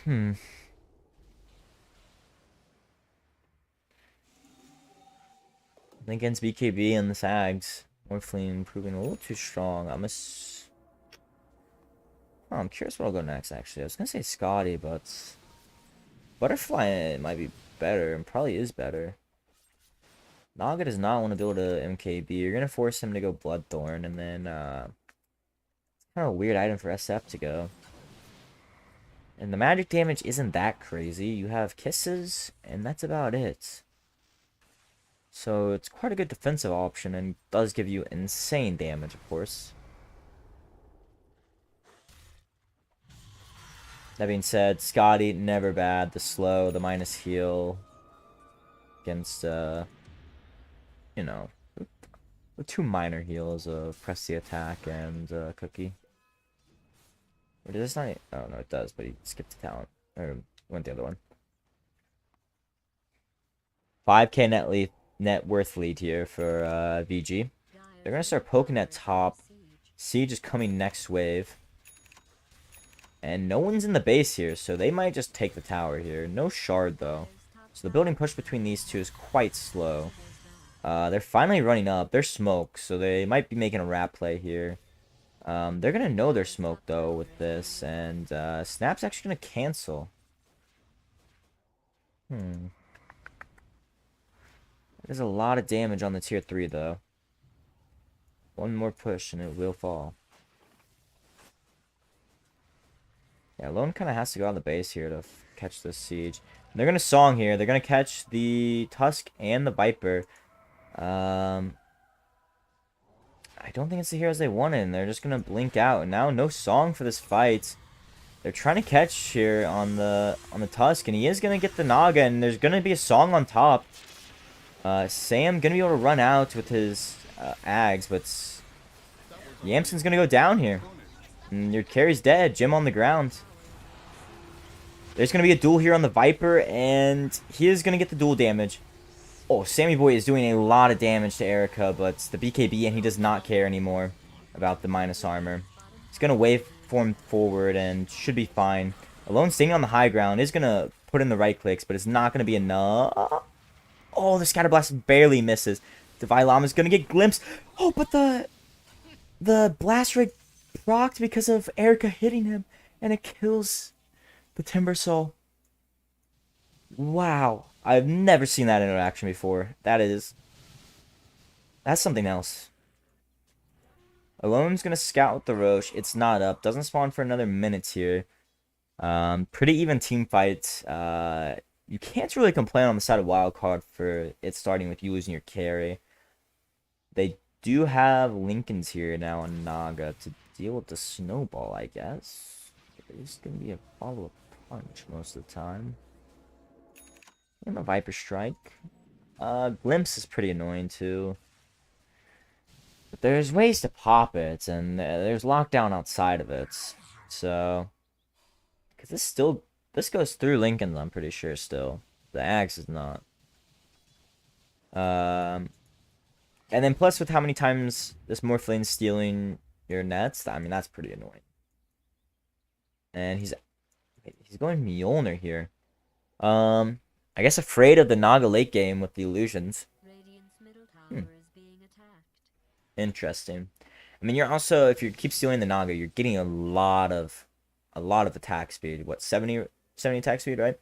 I think against BKB and the Sags, Morphling proving a little too strong. I'm curious what I'll go next, actually. I was gonna say Scotty, but Butterfly might be better, and probably is better. Naga does not want to go to MKB. You're gonna force him to go Bloodthorn, and then it's kind of a weird item for SF to go. And the magic damage isn't that crazy. You have kisses, and that's about it. So it's quite a good defensive option, and does give you insane damage, of course. That being said, Scotty, never bad. The slow, the minus heal against, you know, the 2 minor heals of press the attack and Cookie. Or does this not? Oh no, it does, but he skipped the talent. Or went the other one. 5k net worth lead here for VG. They're gonna start poking at top. Siege is coming next wave. And no one's in the base here, so they might just take the tower here. No shard, though. So the building push between these two is quite slow. They're finally running up. They're smoke, so they might be making a rat play here. They're going to know they're smoke, though, with this. And Snap's actually going to cancel. There's a lot of damage on the tier 3, though. One more push, and it will fall. Yeah, Lone kind of has to go on the base here to catch this siege. And they're going to Song here. They're going to catch the Tusk and the Viper. I don't think it's the heroes they wanted, and they're just going to blink out. And now no Song for this fight. They're trying to catch here on the Tusk, and he is going to get the Naga, and there's going to be a Song on top. Sam going to be able to run out with his Ags, but Yamson's going to go down here. And your carry's dead. Jim on the ground. There's going to be a duel here on the Viper, and he is going to get the duel damage. Oh, Sammy Boy is doing a lot of damage to Erica, but the BKB, and he does not care anymore about the minus armor. He's going to waveform forward and should be fine. Alone staying on the high ground is going to put in the right clicks, but it's not going to be enough. Oh, the Scatterblast barely misses. Devi Llama is going to get glimpsed. Oh, but the Blast Rig procced because of Erica hitting him, and it kills the Timber Soul. Wow. I've never seen that interaction before. That's something else. Alone's gonna scout with the Roche. It's not up. Doesn't spawn for another minute here. Pretty even team fight. You can't really complain on the side of Wildcard for it starting with you losing your carry. They do have Lincolns here now on Naga to deal with the snowball, I guess. It's gonna be a follow-up punch most of the time. And a Viper Strike. Glimpse is pretty annoying too. But there's ways to pop it, and there's lockdown outside of it. So, because this goes through Lincoln's, I'm pretty sure still. The Axe is not. And then plus with how many times this Morphline's stealing your nets, I mean that's pretty annoying. And he's going Mjolnir here. I guess afraid of the Naga late game with the illusions. Radiant's middle tower is being attacked. Interesting. I mean, you're also, if you keep stealing the Naga, you're getting a lot of attack speed. What, 70 attack speed, right?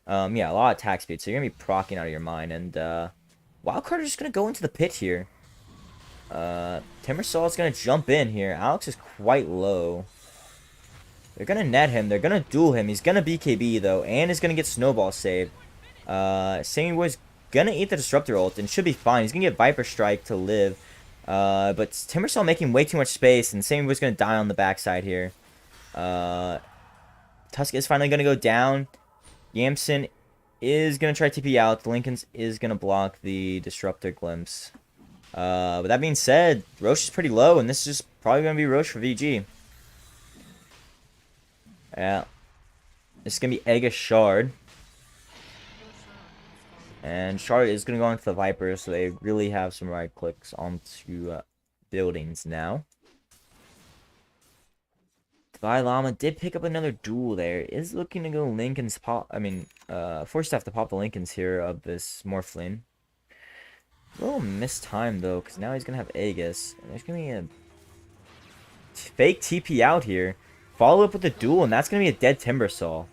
Yeah, a lot of attack speed. So you're gonna be proccing out of your mind. And Wildcard is just gonna go into the pit here. Timbersaw is gonna jump in here. Alex is quite low. They're gonna net him. They're gonna duel him. He's gonna BKB though, and is gonna get Snowball saved. Sammy Boy's gonna eat the Disruptor ult and should be fine. He's gonna get Viper Strike to live. But Timbersaw making way too much space, and Sammy Boy's gonna die on the backside here. Tusk is finally gonna go down. Yamson is gonna try TP out. The Lincolns is gonna block the Disruptor Glimpse. But that being said, Roche is pretty low, and this is just probably gonna be Roche for VG. Yeah. This is gonna be Aegis Shard. And Shard is going to go into the Viper, so they really have some right clicks onto buildings now. Divine Llama did pick up another duel there. Is looking to go Lincoln's pop. I mean, forced to pop the Lincolns here of this Morphling. A little missed time though, because now he's going to have Aegis. And there's going to be a fake TP out here. Follow up with a duel, and that's going to be a dead Timbersaw.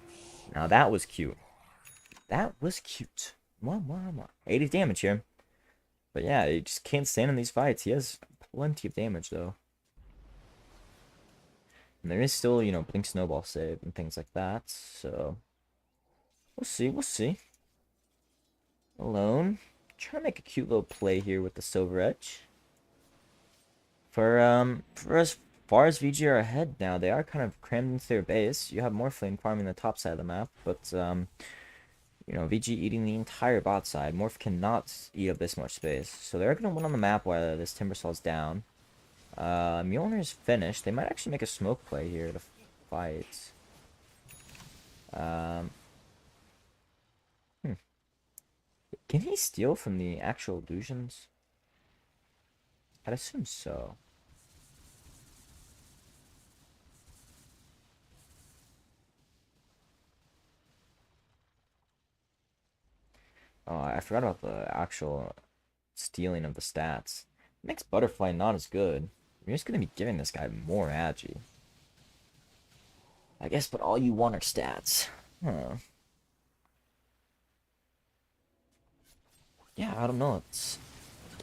Now that was cute. That was cute. 80 damage here. But yeah, he just can't stand in these fights. He has plenty of damage though. And there is still, you know, Blink Snowball save and things like that. So we'll see. Alone. Trying to make a cute little play here with the Silver Edge. For as far as VG are ahead now, they are kind of crammed into their base. You have Morphling farming the top side of the map, but you know, VG eating the entire bot side. Morph cannot eat up this much space. So they're going to win on the map while this Timbersaw's down. Mjolnir's finished. They might actually make a smoke play here to fight. Can he steal from the actual illusions? I'd assume so. Oh, I forgot about the actual stealing of the stats. Makes Butterfly not as good. You're just gonna be giving this guy more agi. I guess, but all you want are stats. Huh. Yeah, I don't know. This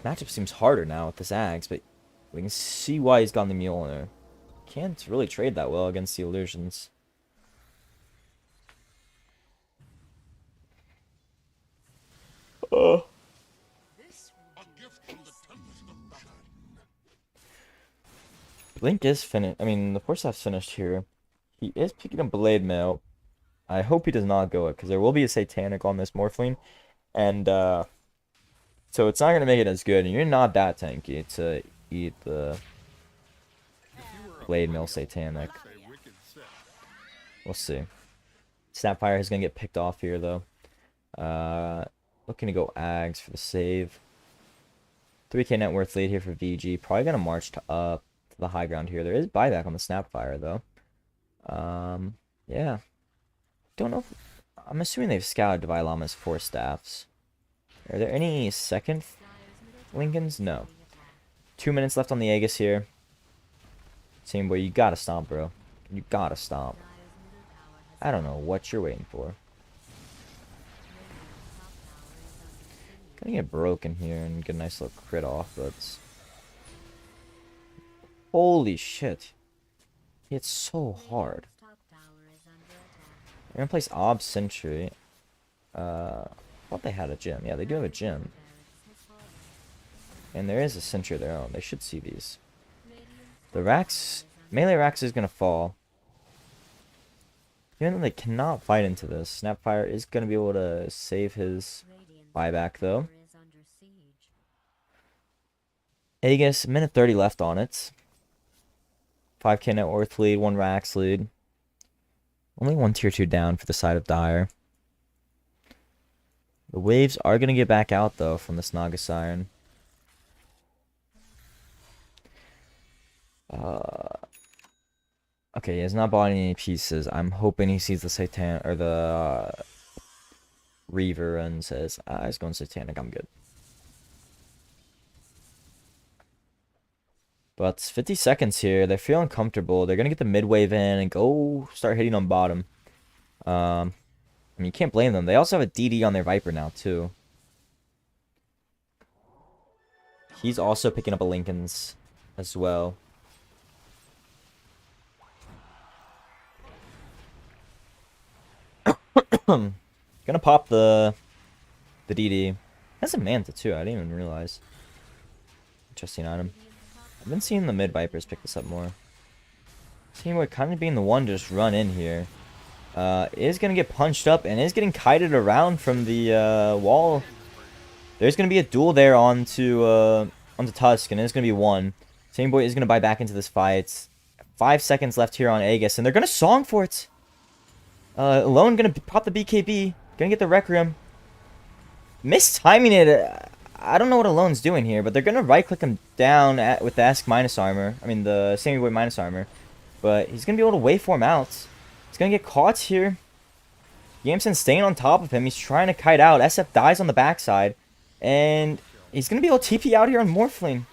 matchup seems harder now with this Axe, but we can see why he's gotten the Mjolnir. Can't really trade that well against the illusions. Blink is finished. I mean, the force staff's finished here. He is picking up Blade Mail. I hope he does not go it, because there will be a Satanic on this Morphling. And, so it's not going to make it as good. And you're not that tanky to eat the Blade Mail Satanic. We'll see. Snapfire is going to get picked off here, though. Looking to go Ags for the save. 3k net worth lead here for VG. Probably going to march up to the high ground here. There is buyback on the Snapfire, though. Yeah. Don't know if... I'm assuming they've scouted Divine Llama's 4 staffs. Are there any second Lincolns? No. 2 minutes left on the Aegis here. Same boy, you gotta stomp, bro. You gotta stomp. I don't know what you're waiting for. Gonna get broken here and get a nice little crit off, but Holy shit. He hit so hard. Radiant's top tower is under attack. They're gonna place Ob Sentry. I thought they had a gym. Yeah, they do have a gym. Barracks has fallen. And there is a Sentry of their own. They should see these. Radiant's The top Rax, tower is under melee Rax is gonna fall. Even though they cannot fight into this, Snapfire is gonna be able to save his Radiant's buyback though. tower is under siege. Aegis, minute 30 left on it. 5k net worth lead, 1 Rax lead. Only 1 tier 2 down for the side of Dire. The waves are gonna get back out though from this Naga Siren. Okay, he has not bought any pieces. I'm hoping he sees the Satan or the Reaver and says, he's going Satanic, I'm good. But 50 seconds here. They're feeling comfortable. They're going to get the mid-wave in and go start hitting on bottom. I mean, you can't blame them. They also have a DD on their Viper now, too. He's also picking up a Lincoln's as well. Gonna pop the DD. Has a Manta too. I didn't even realize. Interesting item. I've been seeing the mid Vipers pick this up more. Seeing what kind of being the one to just run in here. Is gonna get punched up and is getting kited around from the wall. There's gonna be a duel there onto Tusk, and it's gonna be one. Same boy is gonna buy back into this fight. 5 seconds left here on Aegis, and they're gonna song for it. Alone gonna pop the BKB. Gonna get the Requiem. Mistiming it. I don't know what Alone's doing here, but they're gonna right click him down with the Ask minus armor. I mean the Sammy Boy minus armor. But he's gonna be able to waveform out. He's gonna get caught here. Yamson staying on top of him. He's trying to kite out. SF dies on the backside. And he's gonna be able to TP out here on Morphling.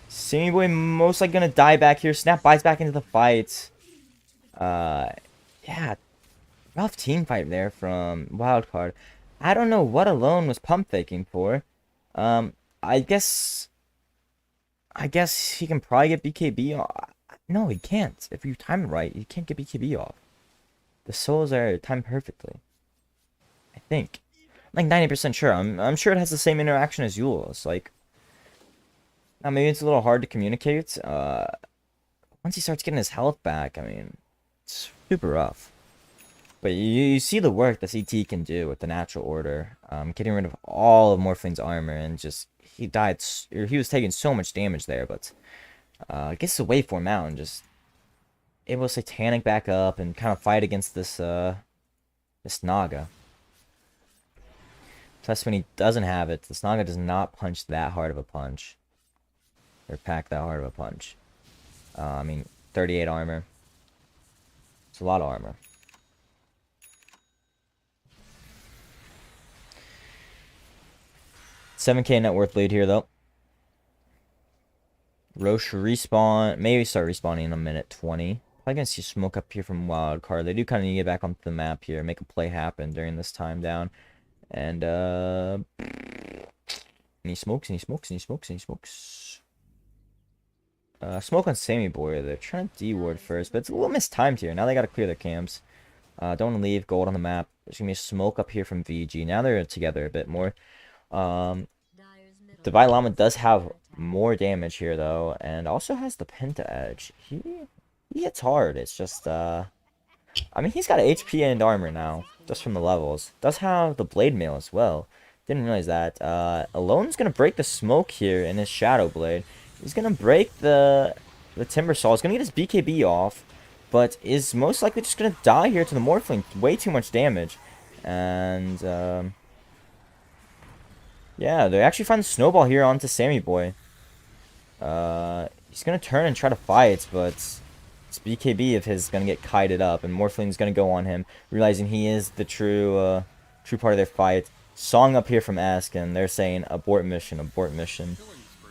Sammy Boy most likely gonna die back here. Snap buys back into the fight. Yeah. Rough team fight there from Wildcard. I don't know what Alone was pump faking for. I guess he can probably get BKB off. No, he can't. If you time it right, you can't get BKB off. The souls are timed perfectly. I think. I'm like 90% sure. I'm sure it has the same interaction as Yule's. Like, now maybe it's a little hard to communicate. Once he starts getting his health back, I mean, it's super rough. But you see the work that CT can do with the natural order. Getting rid of all of Morphling's armor and just he died. Or he was taking so much damage there, but gets the waveform out and just able to Satanic back up and kind of fight against this this Naga. Plus, when he doesn't have it, this Naga does not punch that hard of a punch. Or pack that hard of a punch. I mean, 38 armor. It's a lot of armor. $7k net worth lead here, though. Roche respawn. Maybe start respawning in a minute 20. Probably gonna see smoke up here from Wildcard. They do kind of need to get back onto the map here. Make a play happen during this time down. And, and he smokes, and he smokes, and he smokes, and he smokes. Smoke on Sammy Boy. They're trying to D-ward first, but it's a little mistimed here. Now they gotta clear their camps. Don't want to leave gold on the map. There's gonna be a smoke up here from VG. Now they're together a bit more. Divine Llama does have more damage here though, and also has the Penta Edge. He hits hard. It's just I mean, he's got HP and armor now, just from the levels. Does have the Blade Mail as well. Didn't realize that. Alone's gonna break the smoke here in his Shadow Blade. He's gonna break the Timber Saw. He's gonna get his BKB off, but is most likely just gonna die here to the Morphling. Way too much damage, and yeah, they actually find the Snowball here onto Sammy Boy. He's gonna turn and try to fight, but it's BKB of his gonna get kited up, and Morphling's gonna go on him, realizing he is the true part of their fight. Song up here from Ask, and they're saying abort mission, abort mission.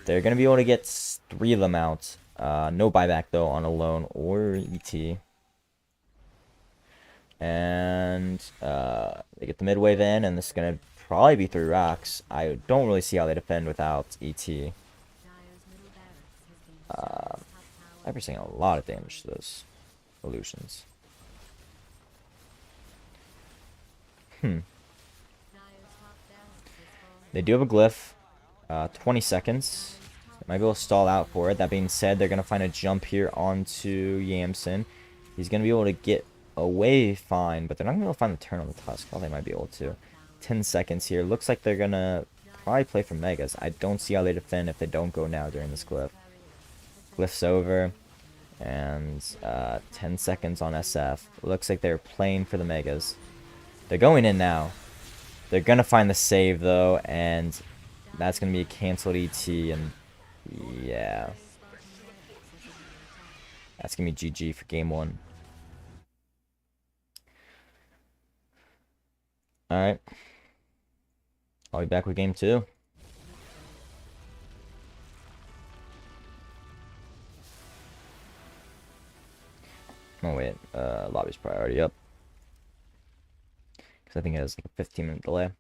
They're gonna be able to get 3 of them out. No buyback though on Alone or ET. And they get the midwave in, and this is gonna probably be 3 rocks. I don't really see how they defend without ET. Cyber's saying a lot of damage to those illusions. They do have a glyph. 20 seconds. They might be able to stall out for it. That being said, they're going to find a jump here onto Yamson. He's going to be able to get away fine, but they're not going to be able to find the turn on the Tusk. Oh, they might be able to. 10 seconds here. Looks like they're going to probably play for Megas. I don't see how they defend if they don't go now during this glyph. Glyph's over. And 10 seconds on SF. Looks like they're playing for the Megas. They're going in now. They're going to find the save, though, and that's going to be a canceled ET, and yeah. That's going to be GG for game 1. Alright. I'll be back with game 2. Oh, wait. Lobby's probably already up. Because I think it has like a 15-minute delay.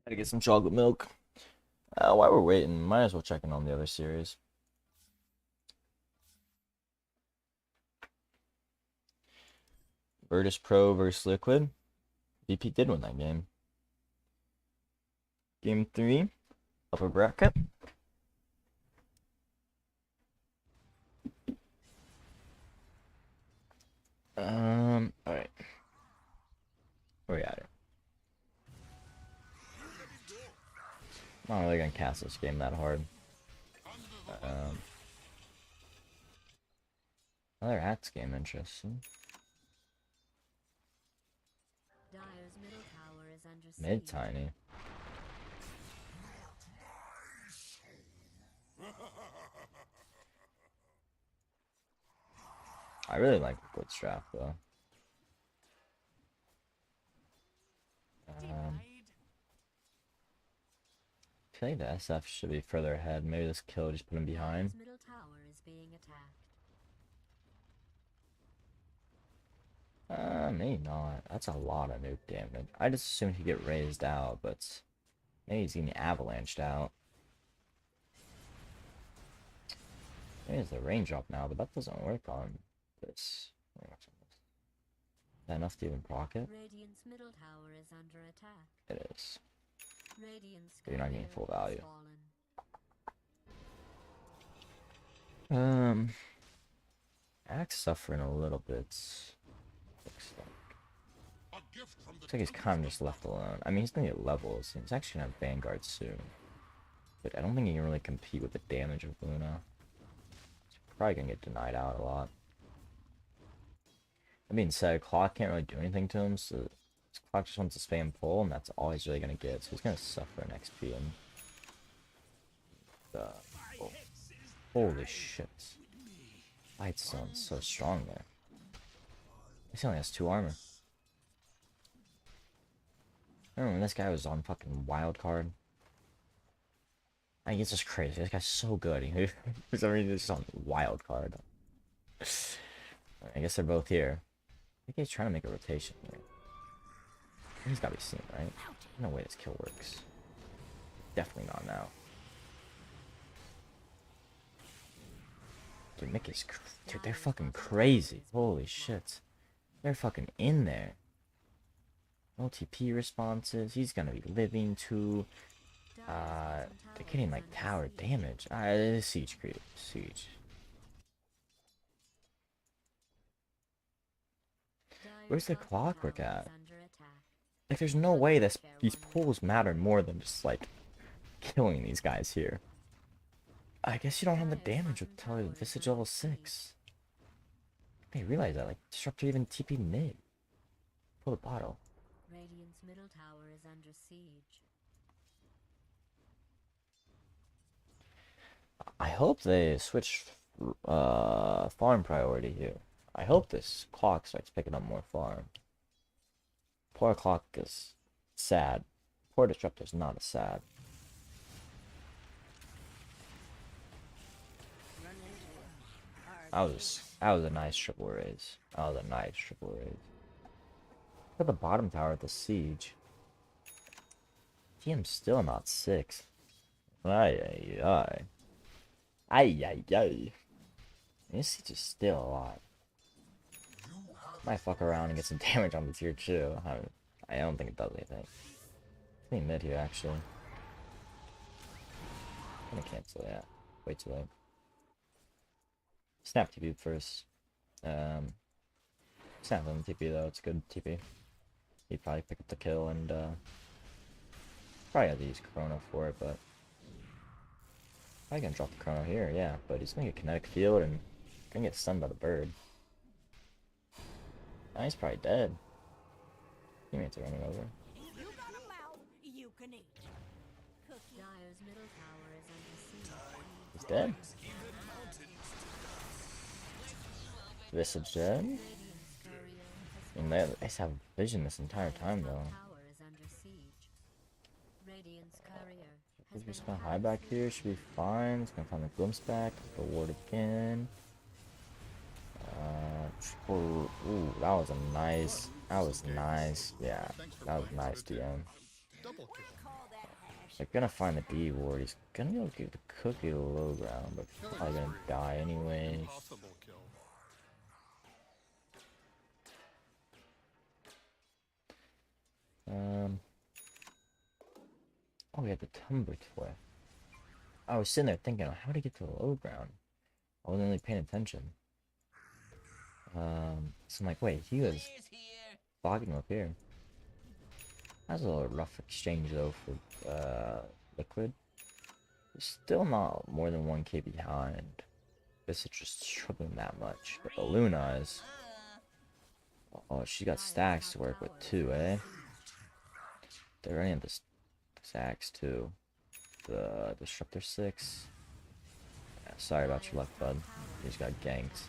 Gotta get some chocolate milk. While we're waiting, might as well check in on the other series. Virtus Pro versus Liquid. VP did win that game. Game 3, upper bracket. Alright. Where we at it? I'm not really gonna cast this game that hard. Another Axe game, interesting. Dire's middle tower is under Mid siege. tiny. I really like Liquid's draft though. I feel like the SF should be further ahead. Maybe this kill just put him behind. Dire's middle tower is being attacked. Maybe not. That's a lot of nuke damage. I just assumed he'd get raised out, but maybe he's getting avalanched out. Maybe it's the range up now, but that doesn't work on this. Is that enough to even proc it? Radiant's middle tower is under attack. It is. Radiant's But you're not getting courier full has value. fallen. Axe suffering a little bit. Looks like he's kind of just left alone. I mean, he's gonna get levels. He's actually gonna have Vanguard soon. But I don't think he can really compete with the damage of Luna. He's probably gonna get denied out a lot. That being said, Clock can't really do anything to him, so Clock just wants to spam pull, and that's all he's really gonna get. So he's gonna suffer an XP and oh. Holy shit. Lightstone's so strong there. He only has 2 armor. Remember when this guy was on fucking wild card? I mean, it's just crazy. This guy's so good. For some reason, he's just on wild card. I guess they're both here. I think he's trying to make a rotation here. He's gotta be seen, right? No way this kill works. Definitely not now. Dude, Mickey's... Dude, they're fucking crazy. Holy shit. They're fucking in there. OTP responses. He's gonna be living too. They're getting like tower damage. Alright, siege creep. Siege. Where's the clockwork at? Like, there's no way this these pulls matter more than just like killing these guys here. I guess you don't have the damage until Visage level 6. I didn't realize that. Like, Disruptor even TP mid. Pull the bottle. Radiant's middle tower is under siege. I hope they switch farm priority here. I hope this clock starts picking up more farm. Poor clock is sad. Poor Disruptor's not as sad. That was a nice triple raise. That was a nice triple raise. Look at the bottom tower with the siege. TM's still not 6. Ay ay ay. Ay ay ay. This siege is still alive. Might fuck around and get some damage on the tier 2. I don't think it does anything. It's me mid here actually. I'm gonna cancel that. Way too late. Snap TP first. Snap on the TP though, it's good TP. He'd probably pick up the kill and probably have to use Chrono for it, but probably gonna drop the Chrono here, yeah, but he's gonna get kinetic field and gonna get stunned by the bird. Now he's probably dead. Teammates are running over. If you got a mouth, you can eat. Cookie. Dyer's middle tower is under siege. He's dead. Visage dead. Radiant's courier has And they just have vision this entire time though. tower is under siege. Radiant's courier has If we been spell high back here, should be fine. It's gonna find the glimpse back. The ward again. Triple. Ooh, that was a nice. That was nice. Yeah, that was nice, DM. Call that hash. They're gonna find the B ward. He's gonna go give the cookie to low ground, but probably gonna die anyways. Possible kill. Oh, we had the Tumber Toy. I was sitting there thinking, how to get to the low ground? I wasn't really paying attention. So I'm like, wait, he was bogging up here. That's a little rough exchange though for Liquid. He's still not more than 1k behind. This is just struggling that much. But the Luna is. Oh, she got stacks to work with too, eh? They're running at this stacks too. The Disruptor 6. Yeah, sorry about your luck, bud. You just got ganked.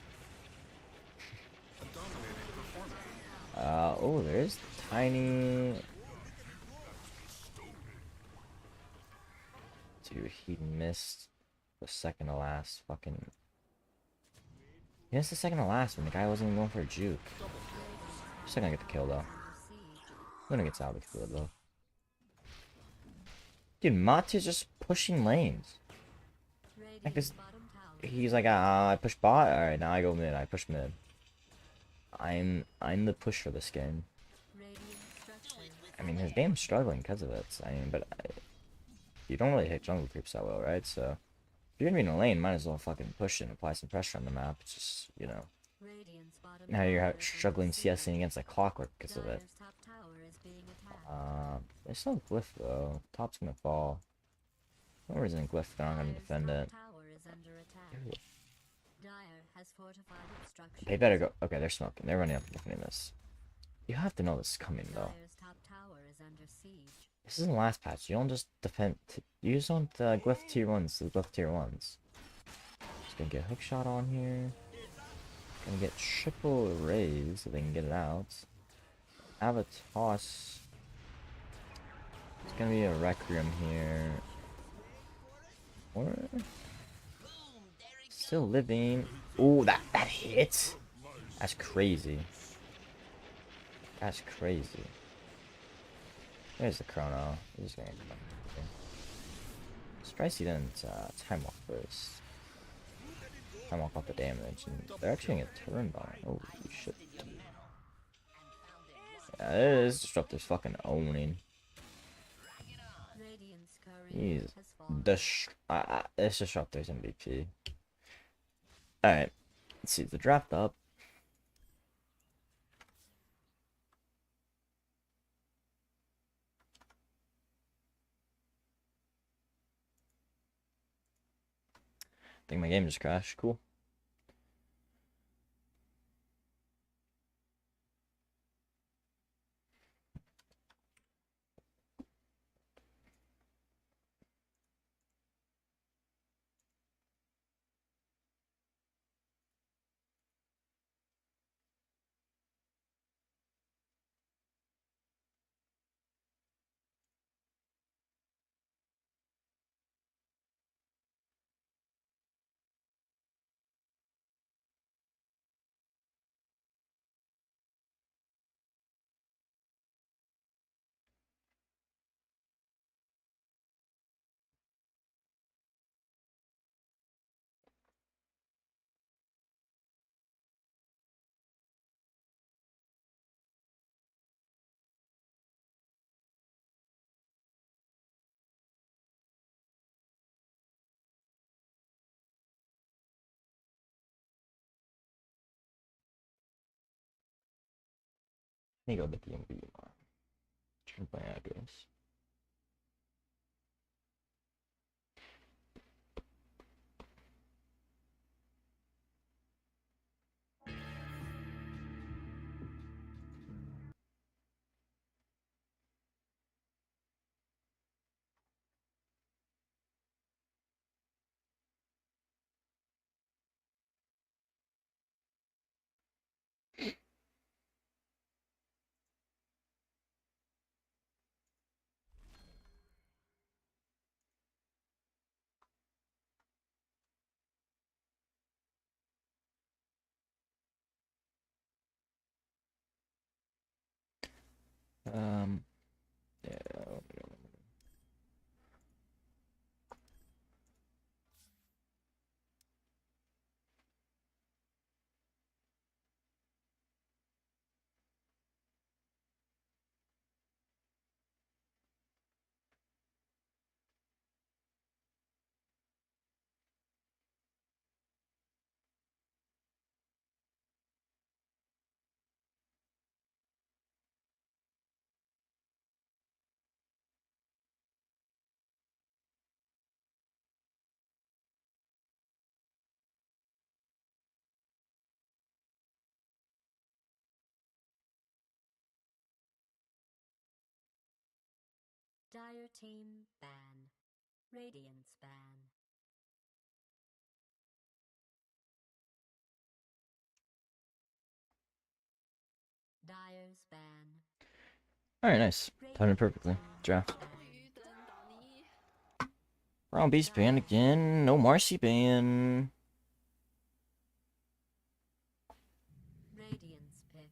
Oh, there's tiny. Dude, he missed the second to last fucking. He missed the second to last when the guy wasn't even going for a juke. Still gonna get the kill though. Luna gets out of the field though. Dude, Mati's just pushing lanes. Like this, he's like, I push bot. All right, now I go mid. I push mid. I'm the push for this game. I mean, his game's struggling because of it. I mean, but you don't really hit jungle creeps that well, right? So if you're gonna be in a lane, might as well fucking push it and apply some pressure on the map. It's just, you know. Now you're struggling CSing against like clockwork because of it. There's no glyph though. Top's gonna fall. No reason glyph, they're not gonna defend it. They better go. Okay, they're smoking. They're running up and defending this. You have to know this is coming though. This isn't the last patch. You don't just defend. You just don't glyph tier 1s to glyph tier 1s. Just gonna get hook shot on here. Gonna get triple raise so they can get it out. Have a toss. It's gonna be a Requiem here. Or still living. Oh, that hit. That's crazy. That's crazy. There's the Chrono. He's just gonna come surprised he didn't time walk first. Time walk off the damage, and they're actually gonna get turned on. Holy shit. Yeah, this disruptor's fucking owning. Radiant's courier He's has fallen. this disruptor's MVP. Alright, let's see the draft up. I think my game just crashed. Cool. Let me go to the DMV. Change my address. Yeah. Dire team ban. Radiance ban. Dire's ban. Alright, nice. Timed it perfectly. Draft. Brown Beast ban again. No Marcy ban. Radiance pick.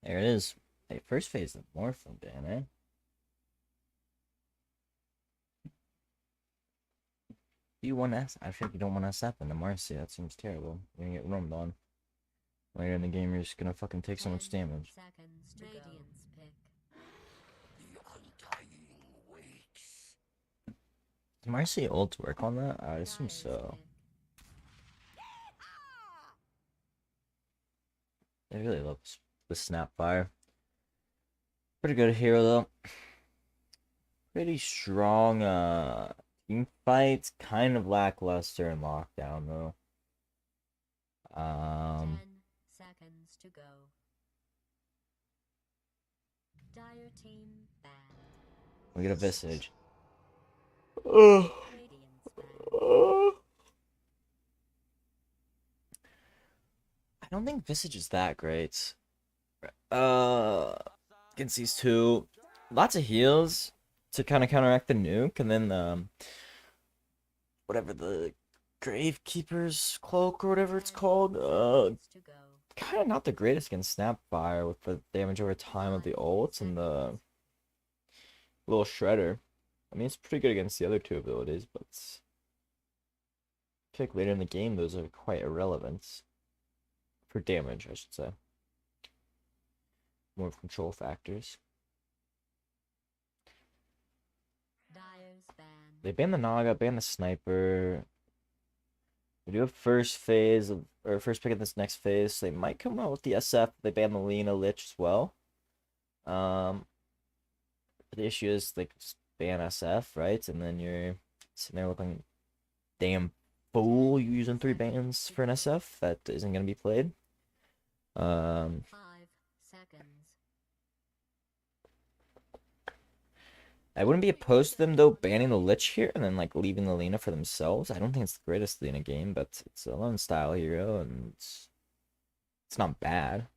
There it is. Hey, first phase of Morphin ban, eh? You want S? I think you don't want S in the Marcy. That seems terrible. You're gonna get roamed on. Later in the game, you're just gonna fucking take so much 10 damage. seconds to Radiance pick. Does Marcy ult work on that? I assume Dire's so. pick. They really love the Snapfire. Pretty good hero though. Pretty strong team fights. Kind of lackluster in lockdown though. 10 seconds to go. Dire team ban. We get a Visage. Radiance ban. I don't think Visage is that great. Against these two, lots of heals to kind of counteract the nuke, and then whatever the Gravekeeper's cloak or whatever it's called. Seconds to go. Kind of not the greatest against Snapfire with the damage over time of the ults and the Little Shredder. I mean, it's pretty good against the other two abilities, but I feel like later in the game, those are quite irrelevant. For damage, I should say. More of control factors. Dyer's ban. They ban the Naga, ban the Sniper. They do a first phase of, or first pick of this next phase. So they might come out with the SF. They ban the Lina Lich as well. But the issue is like just ban SF, right? And then you're sitting there looking damn fool. You using 3 bans for an SF that isn't gonna be played. 5 seconds. I wouldn't be opposed to them though banning the Lich here and then like leaving the Lina for themselves. I don't think it's the greatest Lina game, but it's a lone style hero and it's not bad.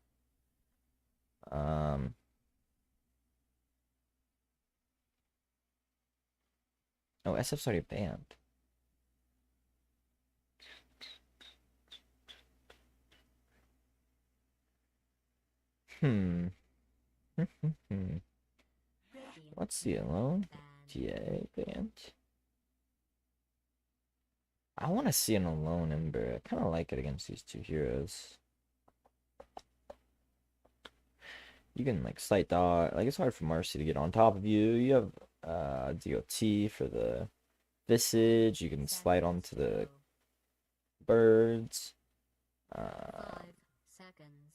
Oh, SF's already banned. Hmm. Let's see alone. TA banned. I want to see an alone Ember. I kind of like it against these two heroes. You can like slight dodge. Like it's hard for Marcy to get on top of you. You have DOT for the Visage. You can slide onto the birds. 5 seconds.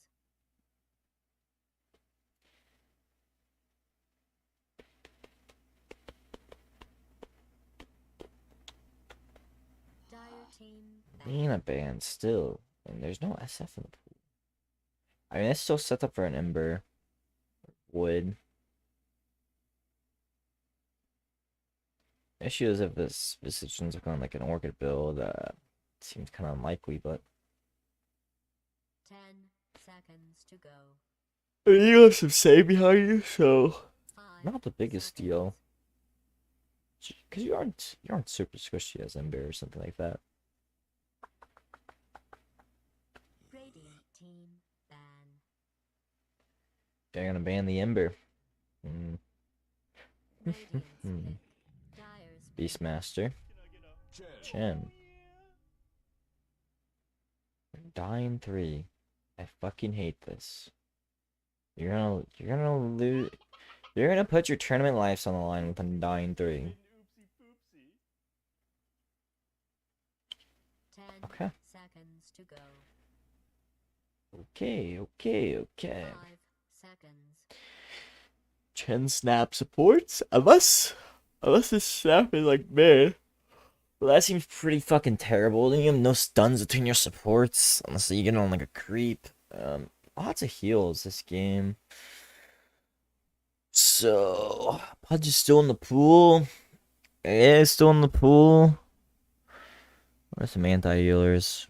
Dyer team Being a band still. And there's no SF in the pool. I mean, it's still set up for an Ember. Wood. Issue is if this ends up going like an Orchid build, seems kind of unlikely, but 10 seconds to go. you have some save behind you, so 5 not the biggest seconds. deal. Because you aren't super squishy as Ember or something like that. Radiant team ban. They're gonna ban the Ember. Radiant split. Dyer's ban. Beastmaster. Chen. Dying 3. I fucking hate this. You're gonna lose. You're gonna put your tournament lives on the line with a Dying 3. 10 Okay. seconds to go. Okay. 5 seconds. Chen snap supports unless this snap is like mid. Well, that seems pretty fucking terrible. Then you have no stuns between your supports unless you get on like a creep. Lots of heals this game. So Pudge is still in the pool. Yeah, still in the pool. What are some anti-healers?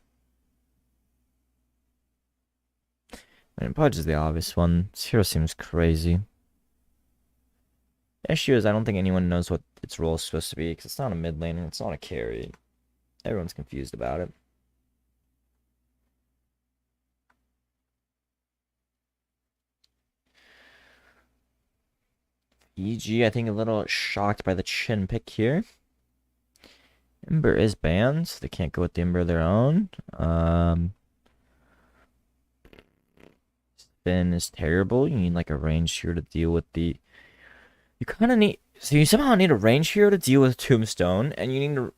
I mean, Pudge is the obvious one. This hero seems crazy. The issue is I don't think anyone knows what its role is supposed to be because it's not a mid laner, it's not a carry. Everyone's confused about it. EG, I think a little shocked by the Chen pick here. Ember is banned, so they can't go with the Ember of their own. Spin is terrible. You need like a range hero to deal with the. You kind of need. So you somehow need a range hero to deal with Tombstone, and you need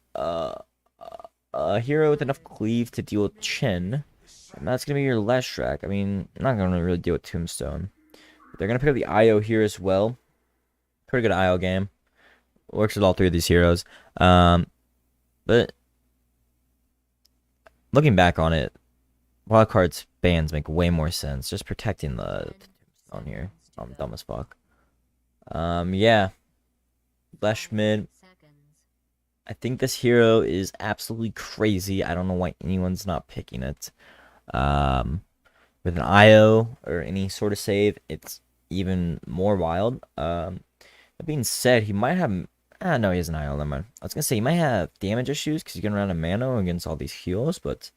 a hero with enough cleave to deal with Chen. And that's gonna be your Leshrac. I mean, I'm not gonna really deal with Tombstone. But they're gonna pick up the IO here as well. Pretty good IO game. Works with all 3 of these heroes. But looking back on it, Wildcard's bans make way more sense. Just protecting the Tombstone here. I'm dumb as fuck. Yeah. Lesh mid. I think this hero is absolutely crazy. I don't know why anyone's not picking it. With an IO or any sort of save, it's even more wild. That being said, he might have. No, he has an IO. Never mind. I was gonna say he might have damage issues because he's gonna run a Mano against all these heals, but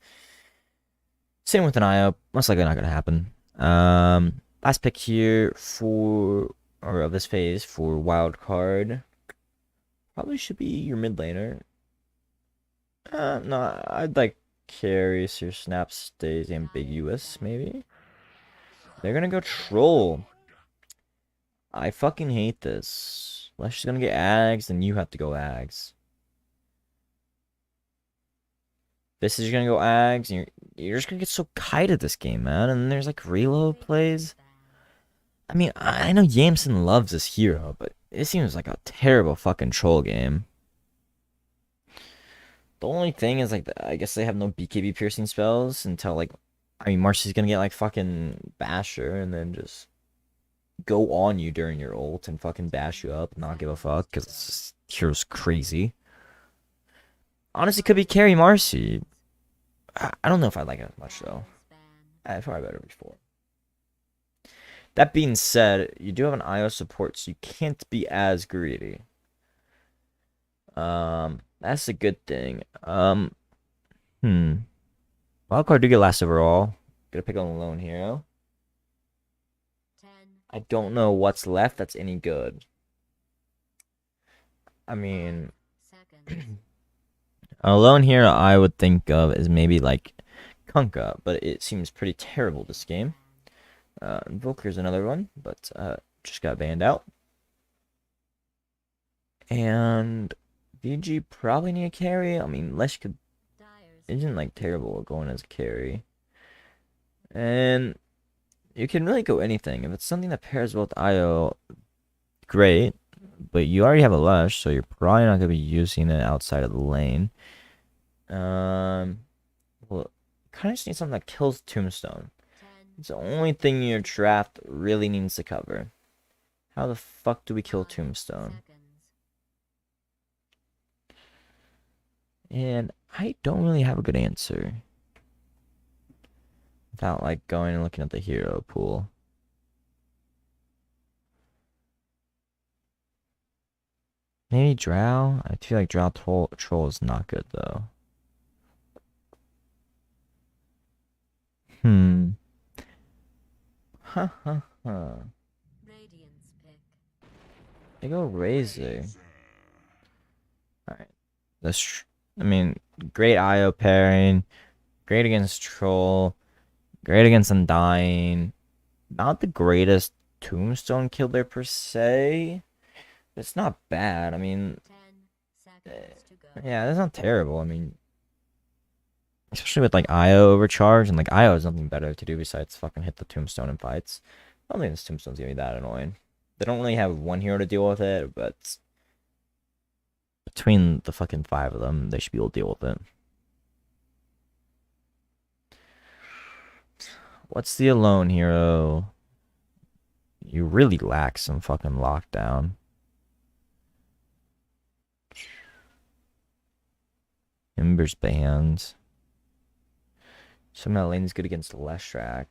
same with an IO. Most likely not gonna happen. Last pick here for or of this phase for wild card probably should be your mid laner. No, I'd like carry so your snap stays ambiguous, maybe. They're gonna go troll. I fucking hate this. Lesh is gonna get Ags, and you have to go Ags. This is gonna go Ags, and you're just gonna get so kited this game, man. And then there's like reload plays. I mean, I know Yamson loves this hero, but it seems like a terrible fucking troll game. The only thing is like, I guess they have no BKB piercing spells until like, I mean, Marcy's gonna get like fucking Basher and then just go on you during your ult and fucking bash you up, not give a fuck, because this hero's crazy. Honestly, could be carry Marcy. I don't know if I like it as much though. I probably better before. That being said, you do have an IO support, so you can't be as greedy. That's a good thing. Wildcard do get last overall. Gonna pick on a lone hero. 10 I don't know what's left that's any good. I mean, seconds. a lone hero I would think of is maybe like Kunkka, but it seems pretty terrible this game. Invoker's another one, but just got banned out. And VG probably need a carry. I mean, Lesh could isn't like terrible going as a carry. And you can really go anything. If it's something that pairs well with IO, great. But you already have a Lesh, so you're probably not gonna be using it outside of the lane. Well, kind of just need something that kills Tombstone. 10 It's the only thing your draft really needs to cover. How the fuck do we kill Tombstone? seconds. And I don't really have a good answer. Without like going and looking at the hero pool. Maybe Drow? I feel like Drow Troll is not good though. Ha ha ha. Radiance pick. They go Razor. Alright. I mean, great IO pairing. Great against Troll. Great against Undying. Not the greatest Tombstone killer per se. But it's not bad. I mean, 10 seconds to go. yeah, that's not terrible. I mean, especially with like IO overcharge, and like IO has nothing better to do besides fucking hit the Tombstone in fights. I don't think this Tombstone's gonna be that annoying. They don't really have one hero to deal with it, but between the fucking 5 of them, they should be able to deal with it. What's the alone hero? You really lack some fucking lockdown. Ember's banned. Somehow lane's good against Leshrac.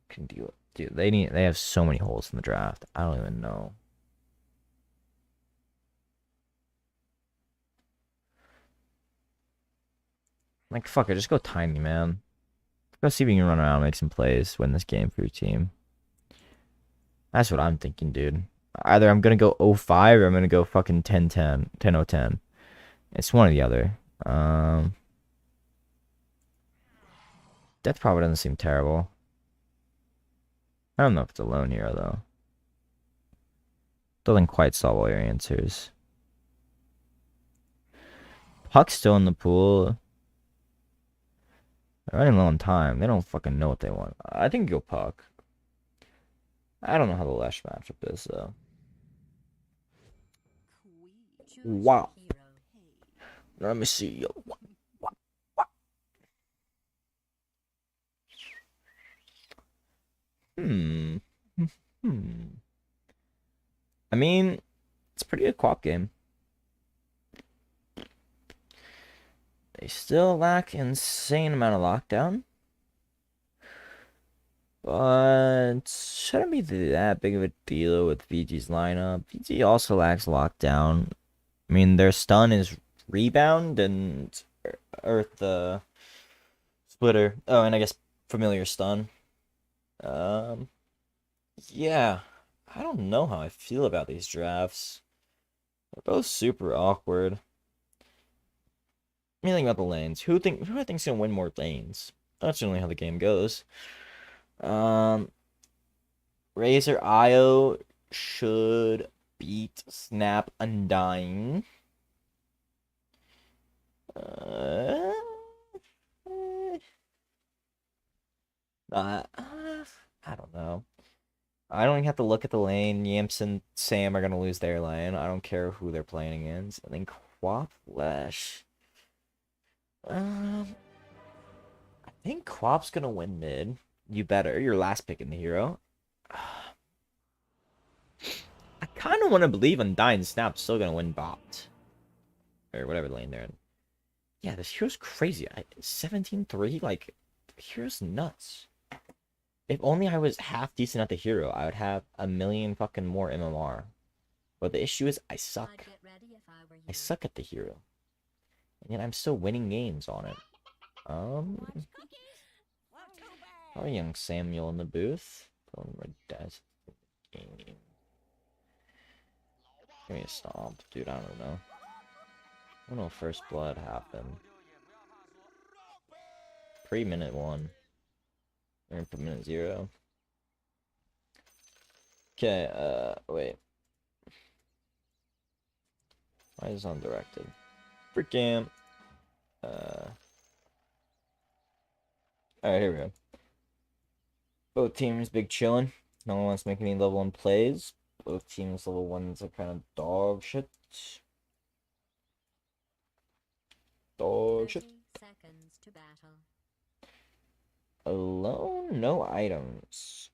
Can deal with, dude. They have so many holes in the draft. I don't even know. Like fuck it, just go tiny, man. Go see if you can run around, make some plays, win this game for your team. That's what I'm thinking, dude. Either I'm gonna go 0-5 or I'm gonna go fucking 10-10, 10-0-10. It's one or the other. Death probably doesn't seem terrible. I don't know if it's a lone hero though. Doesn't quite solve all your answers. Puck's still in the pool. They're running low on time. They don't fucking know what they want. I think go Puck. I don't know how the Lesh matchup is though. Choose Wow. your hero. Let me see. Hmm. Hmm. I mean, it's a pretty good co-op game. They still lack insane amount of lockdown. But shouldn't be that big of a deal with VG's lineup. VG also lacks lockdown. I mean, their stun is rebound and Earth the splitter. Oh, and I guess familiar stun. Yeah, I don't know how I feel about these drafts. They're both super awkward. I mean, think about the lanes. Who I think's gonna win more lanes? That's generally how the game goes. Um, Razor Io should beat Snap Undying. Uh, I don't know. I don't even have to look at the lane. Yamps and Sam are gonna lose their lane. I don't care who they're playing against. I think Quap Lash. Um, I think Quap's gonna win mid. You better. Your last pick in the hero. I kind of want to believe Undying Snap's still gonna win bot or whatever lane they're in. Yeah, this hero's crazy. 17-3, like, the hero's nuts. If only I was half decent at the hero, I would have a million fucking more MMR. But the issue is I I'd suck. get ready if I were you. I suck at the hero. And yet I'm still winning games on it. What's cookies? Well, too bad. Probably young Samuel in the booth. Pulling Red Death game. Give me a stomp, dude. I don't know. I don't know if first blood happened. Pre-minute 1. Or minute 0. Okay, wait. Why is this undirected? Freaking. Alright, here we go. Both teams big chillin'. No one wants to make any level 1 plays. Both teams level 1s are kind of dog shit. Dog shit. 30 seconds to battle. Alone, no items.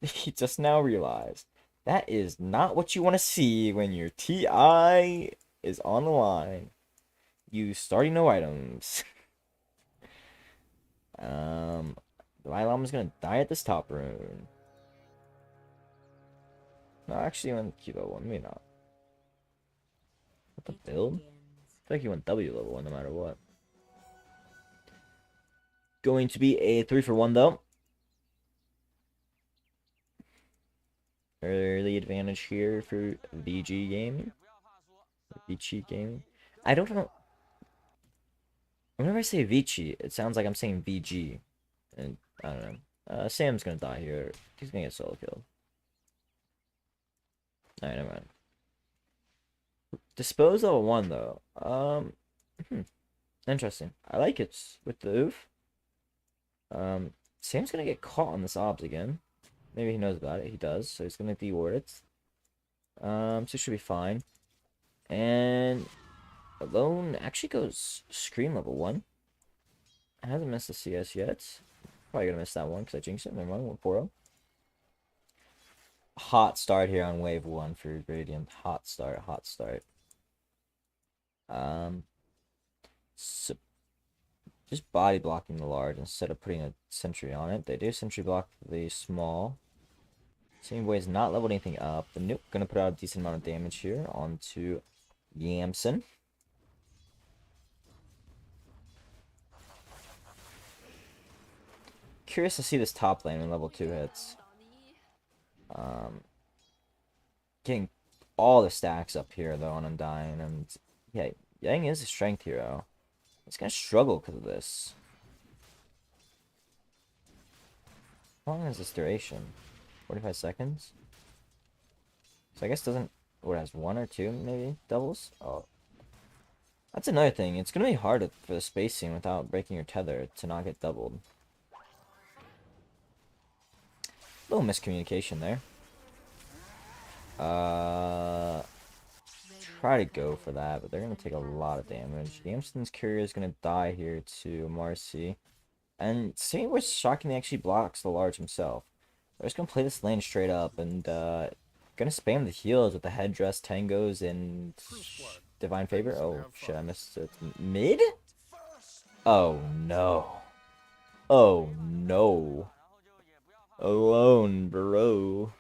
He just now realized that is not what you want to see when your TI is on the line. You starting no items. My llama's gonna die at this top rune. No, actually, he went Q level 1. Maybe not. What the It build? I begins. feel like he went W level 1 no matter what. Going to be a 3-for-1 though. Early advantage here for VG Gaming. VG Gaming. I don't know. Whenever I say Vici, it sounds like I'm saying VG. And I don't know. Sam's gonna die here. He's gonna get solo killed. Alright, never mind. Dispose level 1 though. Interesting. I like it with the oof. Sam's gonna get caught on this obs again. Maybe he knows about it. He does, so he's gonna deward it. So it should be fine. And Alone actually goes Scream level 1. Hasn't missed the CS yet. Probably gonna miss that one because I jinxed it. Never mind, 1-4-0. Hot start here on wave 1 for Gradient. Hot start, hot start. So just body blocking the large instead of putting a sentry on it. They do sentry block the small. Same way is not leveled anything up. The nuke gonna put out a decent amount of damage here onto Yamson. Curious to see this top lane when level 2 hits. Getting all the stacks up here though on Undying, and yeah, Yang is a strength hero. He's gonna struggle because of this. How long is this duration? 45 seconds? So I guess doesn't... What, has 1 or 2 maybe doubles? Oh. That's another thing. It's gonna be hard for the spacing without breaking your tether to not get doubled. Little miscommunication there. Try to go for that, but they're gonna take a lot of damage. Yamson's courier is gonna die here to Marcy. And same with Shockingly actually blocks the large himself. They're just gonna play this lane straight up and gonna spam the heals with the headdress, tangos, and divine favor. Oh shit, I missed it. Mid? Oh no. Oh no. Alone, bro.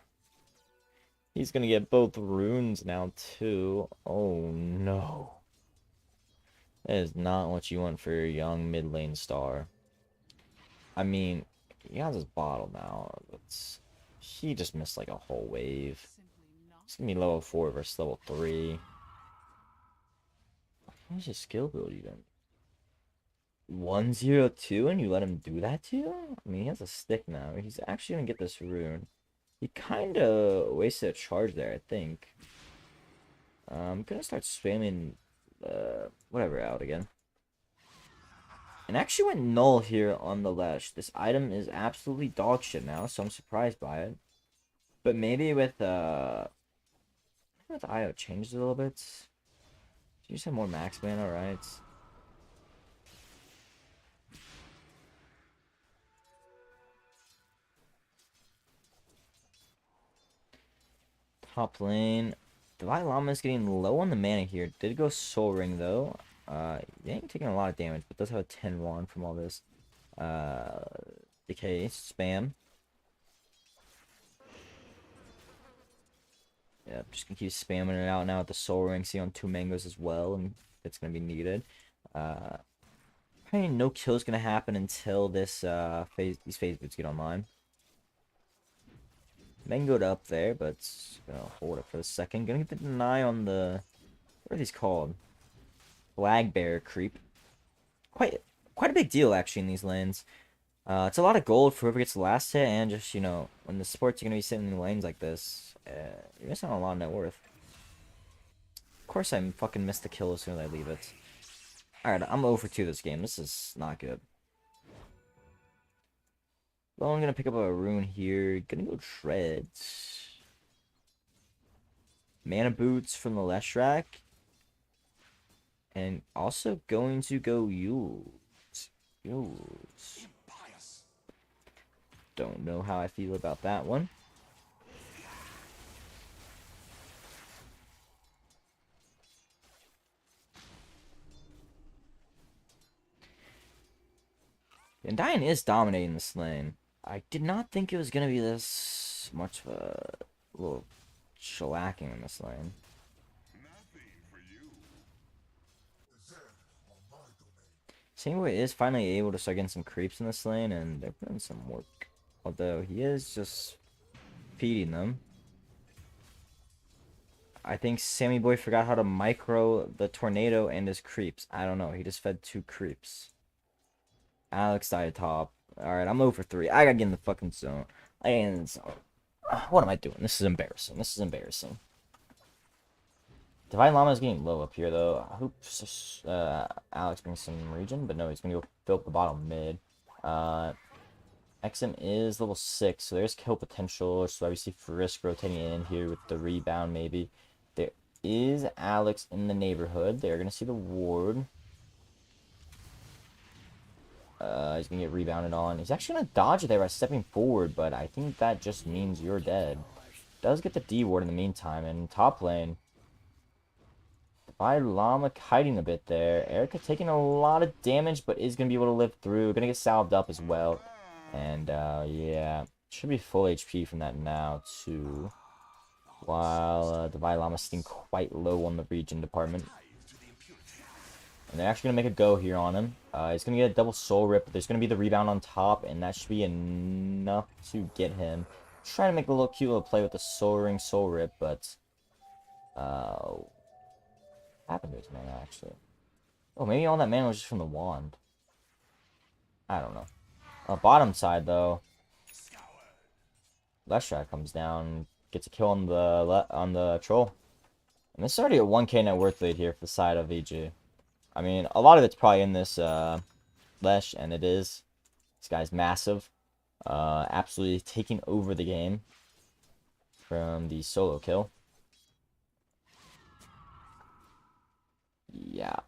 He's gonna get both runes now too. Oh no. That is not what you want for your young mid lane star. I mean, he has his bottle now. He just missed like a whole wave. It's gonna be level 4 versus level 3. What's his skill build even? 102 and you let him do that to you? I mean, he has a stick now. He's actually gonna get this rune. He kind of wasted a charge there, I think. I'm gonna start spamming whatever out again. And actually went null here on the Lesh. This item is absolutely dog shit now, so I'm surprised by it. But maybe with IO changed a little bit. You just have more max mana, right? Top lane. Divine Llama is getting low on the mana here. Did go Soul Ring though. He ain't taking a lot of damage, but does have a 10-1 from all this. Decay spam. Yeah, just gonna keep spamming it out now with the Soul Ring. See on 2 mangoes as well, and it's gonna be needed. Probably no kill's gonna happen until this these phase boots get online. Mangoed up there, but gonna hold it for a second. Gonna get the deny on the, what are these called? Flag bearer creep. Quite a big deal actually in these lanes. It's a lot of gold for whoever gets the last hit, and just, you know, when the supports are gonna be sitting in the lanes like this, you're missing on a lot of net worth. Of course, I fucking missed the kill as soon as I leave it. Alright, I'm 0 for 2 this game. This is not good. Well, I'm gonna pick up a rune here. Gonna go Treads. Mana Boots from the Leshrac. And also going to go Yules. Don't know how I feel about that one. And Diane is dominating this lane. I did not think it was going to be this much of a little shellacking in this lane. Singway is finally able to start getting some creeps in this lane, and they're putting some work. Although he is just feeding them. I think Sammy Boy forgot how to micro the tornado and his creeps. I don't know. He just fed 2 creeps. Alex died top. Alright, I'm 0 for 3. I gotta get in the fucking zone. I get in the zone. What am I doing? This is embarrassing. This is embarrassing. Divine Llama is getting low up here, though. I hope Alex brings some regen, but no, he's gonna go fill up the bottom mid. XM is level 6, so there's kill potential. So we see Frisk rotating in here with the rebound, maybe. There is Alex in the neighborhood. They're gonna see the ward. He's gonna get rebounded on. He's actually gonna dodge it there by stepping forward, but I think that just means you're dead. Does get the D ward in the meantime, and top lane. Divine Llama kiting a bit there. Erica taking a lot of damage, but is gonna be able to live through. Gonna get salved up as well. And yeah, should be full HP from that now too. While Divine Llama sitting quite low on the regen department. And they're actually going to make a go here on him. He's going to get a double soul rip, but there's going to be the rebound on top, and that should be enough to get him. Trying to make a little cute little play with the soul ring, soul rip, but what happened to his mana actually? Oh, maybe all that mana was just from the wand. I don't know. Bottom side though, Leshrac comes down, gets a kill on the troll, and this is already a 1k net worth lead here for the side of VG. I mean, a lot of it's probably in this Lesh, and it is. This guy's massive. Absolutely taking over the game from the solo kill. Yeah.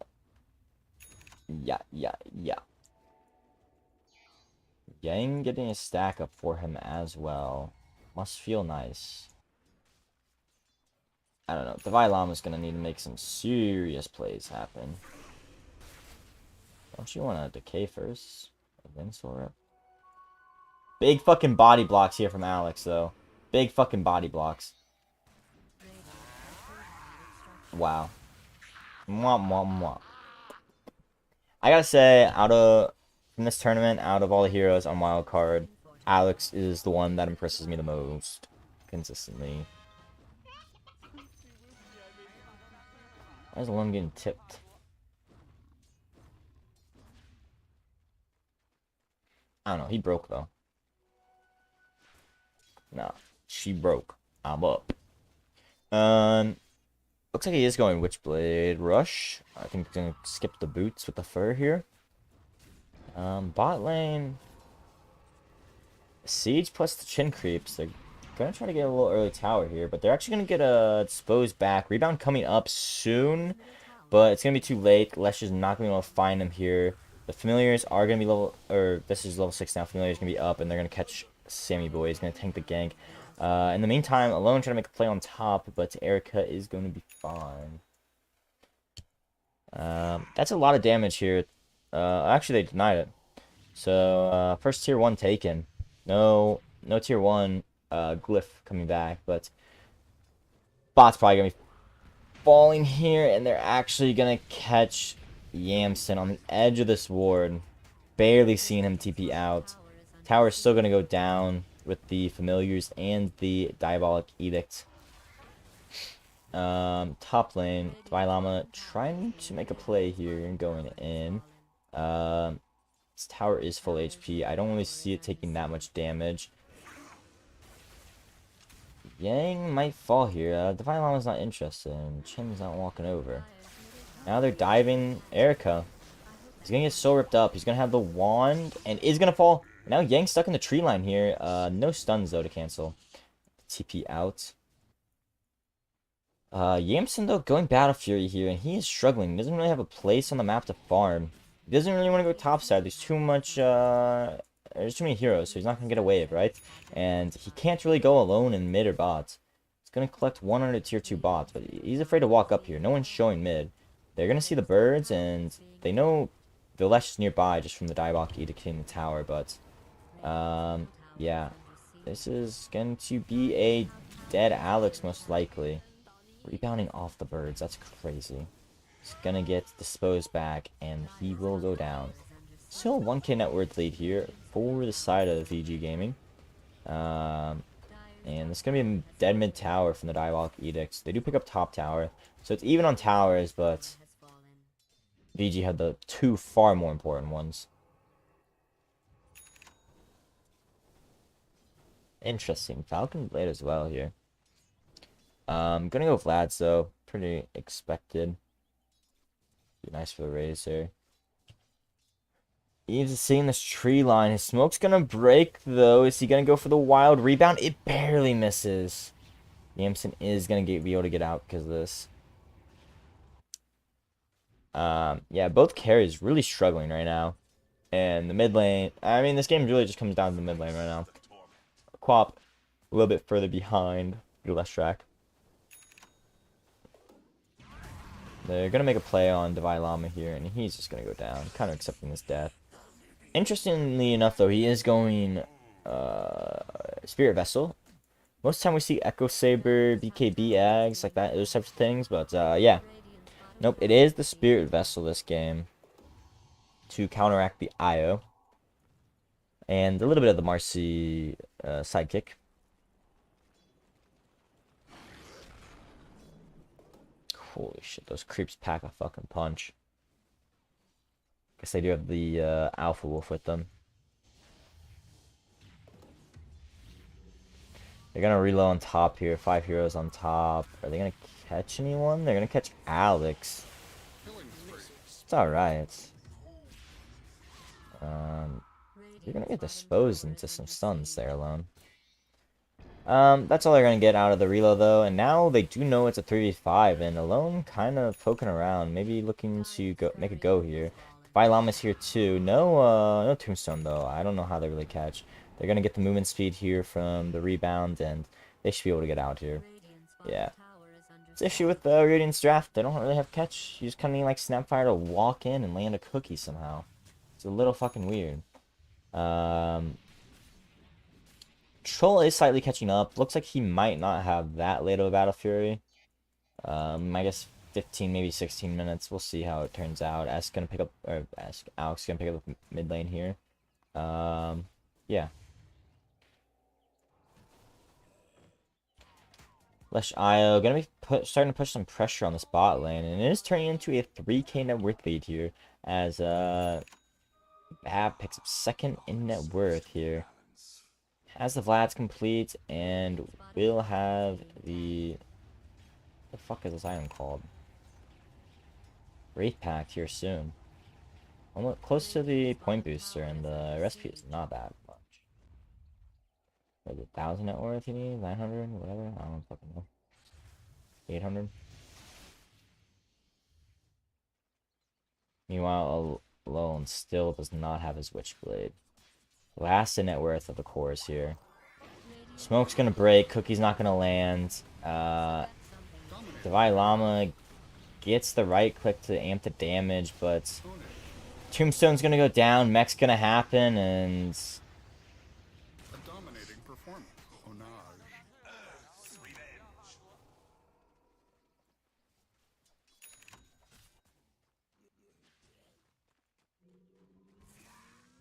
Yang getting a stack up for him as well. Must feel nice. I don't know. Divine Llama's gonna need to make some serious plays happen. Don't you want to decay first? Then soul rip. Big fucking body blocks here from Alex, though. Big fucking body blocks. Wow. Mwah, mwah, mwah. I gotta say, from this tournament, out of all the heroes on Wildcard, Alex is the one that impresses me the most consistently. Why is Alone getting tipped? I don't know. He broke though. Nah, she broke. I'm up. Looks like he is going Witchblade Rush. I think he's gonna skip the boots with the fur here. Bot lane. Siege plus the Chin Creeps. They're gonna try to get a little early tower here, but they're actually gonna get a disposed back. Rebound coming up soon, but it's gonna be too late. Lesh is not gonna be able to find them here. The familiars are gonna be level, or this is level 6 now. Familiars gonna be up, and they're gonna catch Sammy Boy. He's gonna tank the gank. In the meantime, Alone trying to make a play on top, but Erica is going to be fine. That's a lot of damage here. Actually, they denied it. So, first tier 1 taken. No tier 1 glyph coming back, but bot's probably going to be falling here, and they're actually going to catch Yamson on the edge of this ward. Barely seeing him TP out. Tower's still going to go down with the familiars and the diabolic edict. Top lane, Divine Llama trying to make a play here and going in. This tower is full HP. I don't really see it taking that much damage. Yang might fall here. Divine Llama's not interested, and Chin's not walking over. Now they're diving Erica. He's gonna get so ripped up. He's gonna have the wand and is gonna fall. Now Yang's stuck in the tree line here. No stuns though to cancel. TP out. Yamson though going Battle Fury here, and he is struggling. He doesn't really have a place on the map to farm. He doesn't really want to go topside. There's too much. There's too many heroes, so he's not gonna get a wave, right? And he can't really go alone in mid or bot. He's gonna collect 100 tier 2 bots, but he's afraid to walk up here. No one's showing mid. They're gonna see the birds, and they know the Lesh is nearby just from the Diabolic Edict in the tower, but yeah. This is going to be a dead Alex most likely. Rebounding off the birds, that's crazy. He's gonna get disposed back, and he will go down. Still a 1k net worth lead here for the side of VG Gaming. And it's gonna be a dead mid tower from the Diabolic Edicts. They do pick up top tower, so it's even on towers, but VG had the two far more important ones. Interesting. Falcon Blade as well here. Gonna go Vlad, though. Pretty expected. Be nice for the Razor. Eves is seeing this tree line. His smoke's gonna break, though. Is he gonna go for the wild rebound? It barely misses. Yamson is gonna be able to get out because of this. Yeah, both carries really struggling right now. And the mid lane, I mean, this game really just comes down to the mid lane right now. Quap, a little bit further behind Leshrac. They're going to make a play on Divine Llama here, and he's just going to go down, kind of accepting his death. Interestingly enough, though, he is going Spirit Vessel. Most of the time we see Echo Saber, BKB Ags, like that, those types of things, but yeah. Nope, it is the Spirit Vessel this game to counteract the IO. And a little bit of the Marcy sidekick. Holy shit, those creeps pack a fucking punch. Guess they do have the Alpha Wolf with them. They're gonna reload on top here. 5 heroes on top. Are they gonna catch anyone? They're gonna catch Alex. It's alright. You're gonna get disposed into some stuns there, Alone. That's all they're gonna get out of the reload though, and now they do know it's a 3v5, and Alone kind of poking around, maybe looking to make a go here. Divine Llama's here too. No Tombstone though. I don't know how they really catch. They're gonna get the movement speed here from the rebound, and they should be able to get out here. Yeah. It's the issue with the Radiant's draft. They don't really have catch. You just kind of need like Snapfire to walk in and land a cookie somehow. It's a little fucking weird. Troll is slightly catching up. Looks like he might not have that late of a Battle Fury. I guess 15, maybe 16 minutes. We'll see how it turns out. Alex gonna pick up the mid lane here. Yeah. Flesh IO gonna be starting to push some pressure on the spot lane, and it is turning into a 3k net worth lead here as Bab picks up second in net worth here. Has the Vlad's complete and will have the fuck is this item called? Wraith Pact here soon. Almost close to the point booster, and the recipe is not that much. What is it, 1,000 net worth you need? 900? Whatever? I don't fucking know. 800? Meanwhile, Alone still does not have his Witchblade. Last in net worth of the cores here. Smoke's gonna break, Cookie's not gonna land. Divine Llama gets the right click to amp the damage, but Tombstone's gonna go down, mech's gonna happen, and A dominating performance. Onage.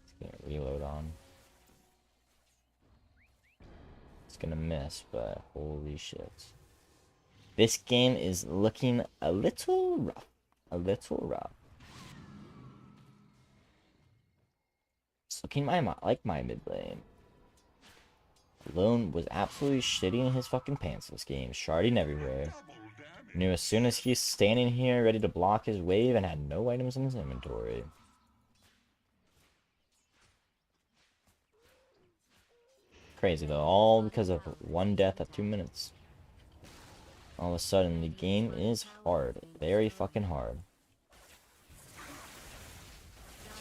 let's get reload on. It's gonna miss, but holy shit. This game is looking a little rough. A little rough. It's looking like my mid lane. Alone was absolutely shitting his fucking pants this game, sharding everywhere. Knew as soon as he's standing here ready to block his wave and had no items in his inventory. Crazy though, all because of one death at 2 minutes. All of a sudden, the game is hard. Very fucking hard.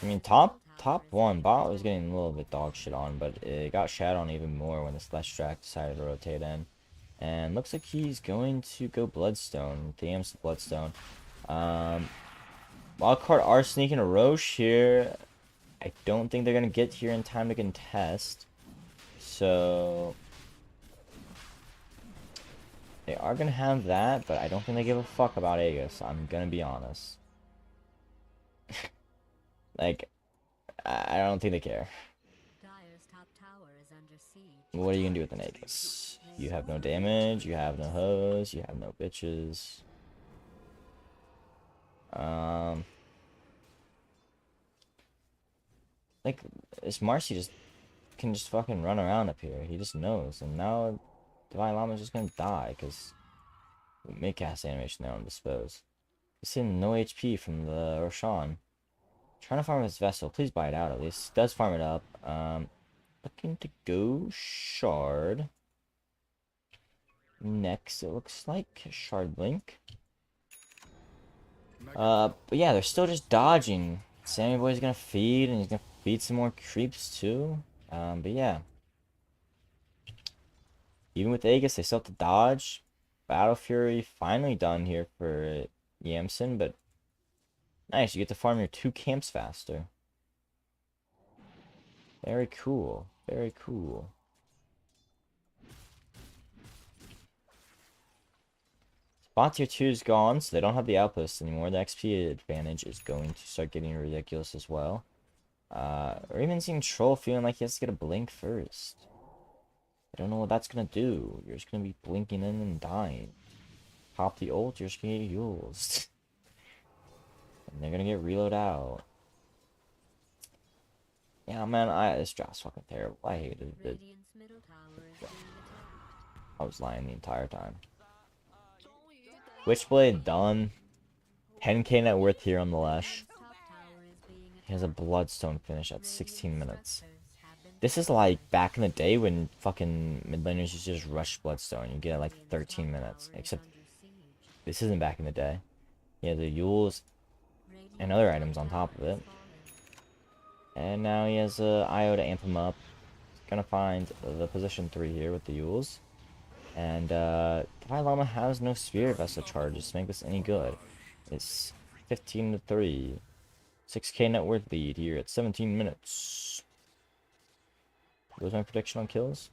I mean, top one, bot was getting a little bit dog shit on, but it got shat on even more when the Celestial decided to rotate in. And looks like he's going to go Bloodstone. TM's Bloodstone. Wildcard are sneaking a Roche here. I don't think they're going to get here in time to contest. So they are going to have that, but I don't think they give a fuck about Aegis. I'm going to be honest. Like, I don't think they care. Dire's top tower is under siege. What are you going to do with an Aegis? You have no damage, you have no hose, you have no bitches. Like, this Marcy can just fucking run around up here. He just knows. And now Divine Llama's just gonna die because we make cast animation there on dispose. He's seeing no HP from the Roshan. Trying to farm his vessel. Please buy it out at least. Does farm it up. Looking to go shard. Next, it looks like Shard Blink. But yeah, they're still just dodging. Sammy Boy's gonna feed, and he's gonna feed some more creeps too. But yeah. Even with Aegis, they still have to dodge. Battle Fury finally done here for Yamsen, but nice, you get to farm your 2 camps faster. Very cool. Very cool. Spot tier 2 is gone, so they don't have the outposts anymore. The XP advantage is going to start getting ridiculous as well. Or even seeing Troll feeling like he has to get a blink first. I don't know what that's gonna do. You're just gonna be blinking in and dying. Pop the ult, you're just gonna get used. And they're gonna get reload out. Yeah, man, this draft's fucking terrible. I hated it. Radiant's middle tower is being attacked. I was lying the entire time. Witchblade done. 10k net worth here on the Lesh. Top tower is being He has a Bloodstone finish at 16 minutes. Structures have been This is like back in the day when fucking mid laners used to just rush Bloodstone. You get it like 13 minutes. Except under siege. this isn't back in the day. He has the Yules Radiant and other items on top of it. fallen. And now he has a IO to amp him up. He's gonna find the position 3 here with the Yules. And Divine Llama has no Spirit Vessel charges to make this any good. It's 15-3. 6k net worth lead here at 17 minutes. What was my prediction on kills?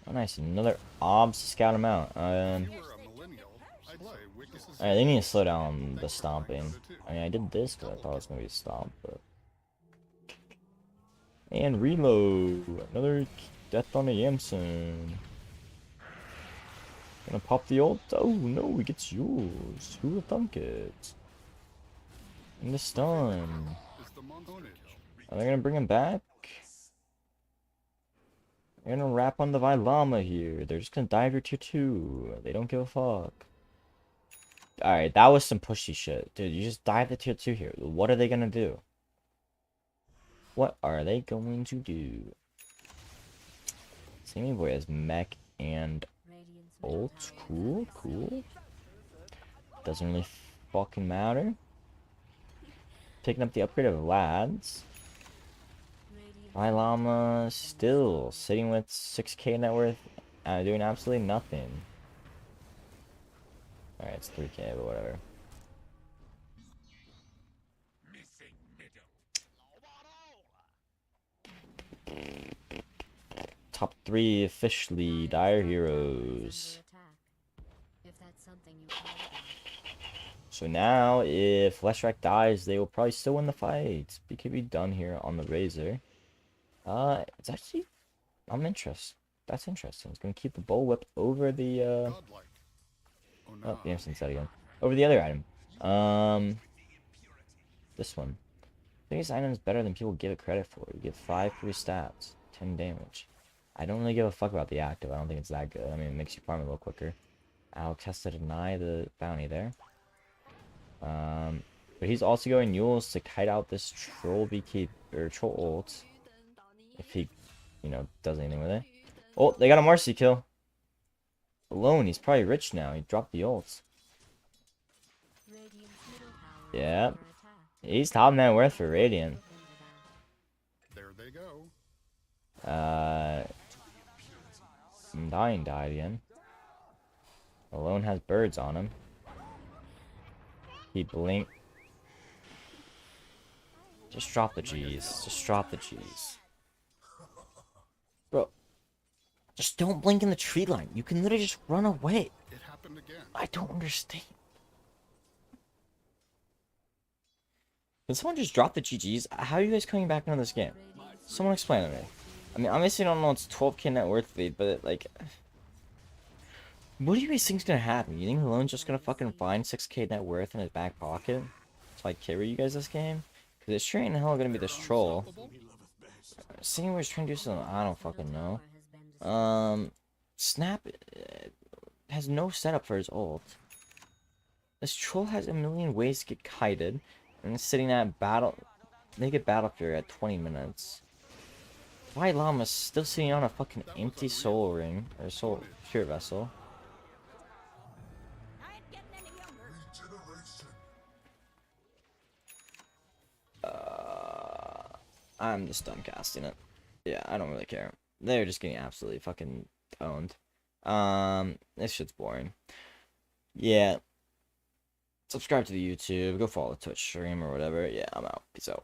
Oh, nice. Another obs to scout him out. If you were a millennial, I'd say Wickedness is Alright, they need to slow down the stomping. I mean, I did this because I thought it was going to be a stomp, but... And reload! Another death on the Yamsen. Gonna pop the ult. Oh no, it gets yours. Who would thunk it? And the stun. Is the montage. Are they gonna bring him back? They're gonna wrap on the Vilama here. They're just gonna dive your tier 2. They don't give a fuck. Alright, that was some pushy shit. Dude, you just dive the tier 2 here. What are they gonna do? What are they going to do? Sammy Boy has mech and Radiant's middle ult. tower Cool, cool. Doesn't really fucking matter. Picking up the upgrade of Lads. Radiant Llama still sitting with 6k net worth, doing absolutely nothing. Alright, it's 3k, but whatever. Top 3 officially Dire Heroes. under attack. If that's something you care about. So now, if Leshrac dies, they will probably still win the fight. BKB done here on the Razor. It's actually, I'm interested. That's interesting. It's gonna keep the bullwhip over the Godlike. Oh oh, no. the instant set again. Over the other item. This one. I think this item is better than people give it credit for. You get 5 free stats, 10 damage. I don't really give a fuck about the active. I don't think it's that good. I mean, it makes you farm a little quicker. Alex has to deny the bounty there. But he's also going Yules to kite out this troll BK or troll ult. If he, you know, does anything with it. Oh, they got a Marcy kill. Alone, he's probably rich now. He dropped the ults. Radiant's middle tower is Yeah. under attack. He's top net worth for Radiant. Look into that. There they go. Dying died again. Alone has birds on him. He blink. Just drop the G's. Just drop the G's. Bro. Just don't blink in the tree line. You can literally just run away. It happened again. I don't understand. Can someone just drop the GG's? How are you guys coming back into this game? Someone explain it to me. I mean, obviously I don't know it's 12k net worth lead, but like, what do you guys think's gonna happen? You think Alone's just gonna fucking find 6k net worth in his back pocket to like carry you guys this game? Cause it's sure in hell gonna be this troll. Unstoppable. Seeing where he's trying to do something, I don't fucking know. Tower has been destroyed. Snap has no setup for his ult. This troll has a million ways to get kited, and it's sitting at naked battle fury at 20 minutes. White Llama's still sitting on a fucking empty soul ring or soul pure vessel. I ain't getting any younger. I'm just done casting it. Yeah, I don't really care. They're just getting absolutely fucking owned. This shit's boring. Yeah. Subscribe to the YouTube. Go follow the Twitch stream or whatever. Yeah, I'm out. Peace out.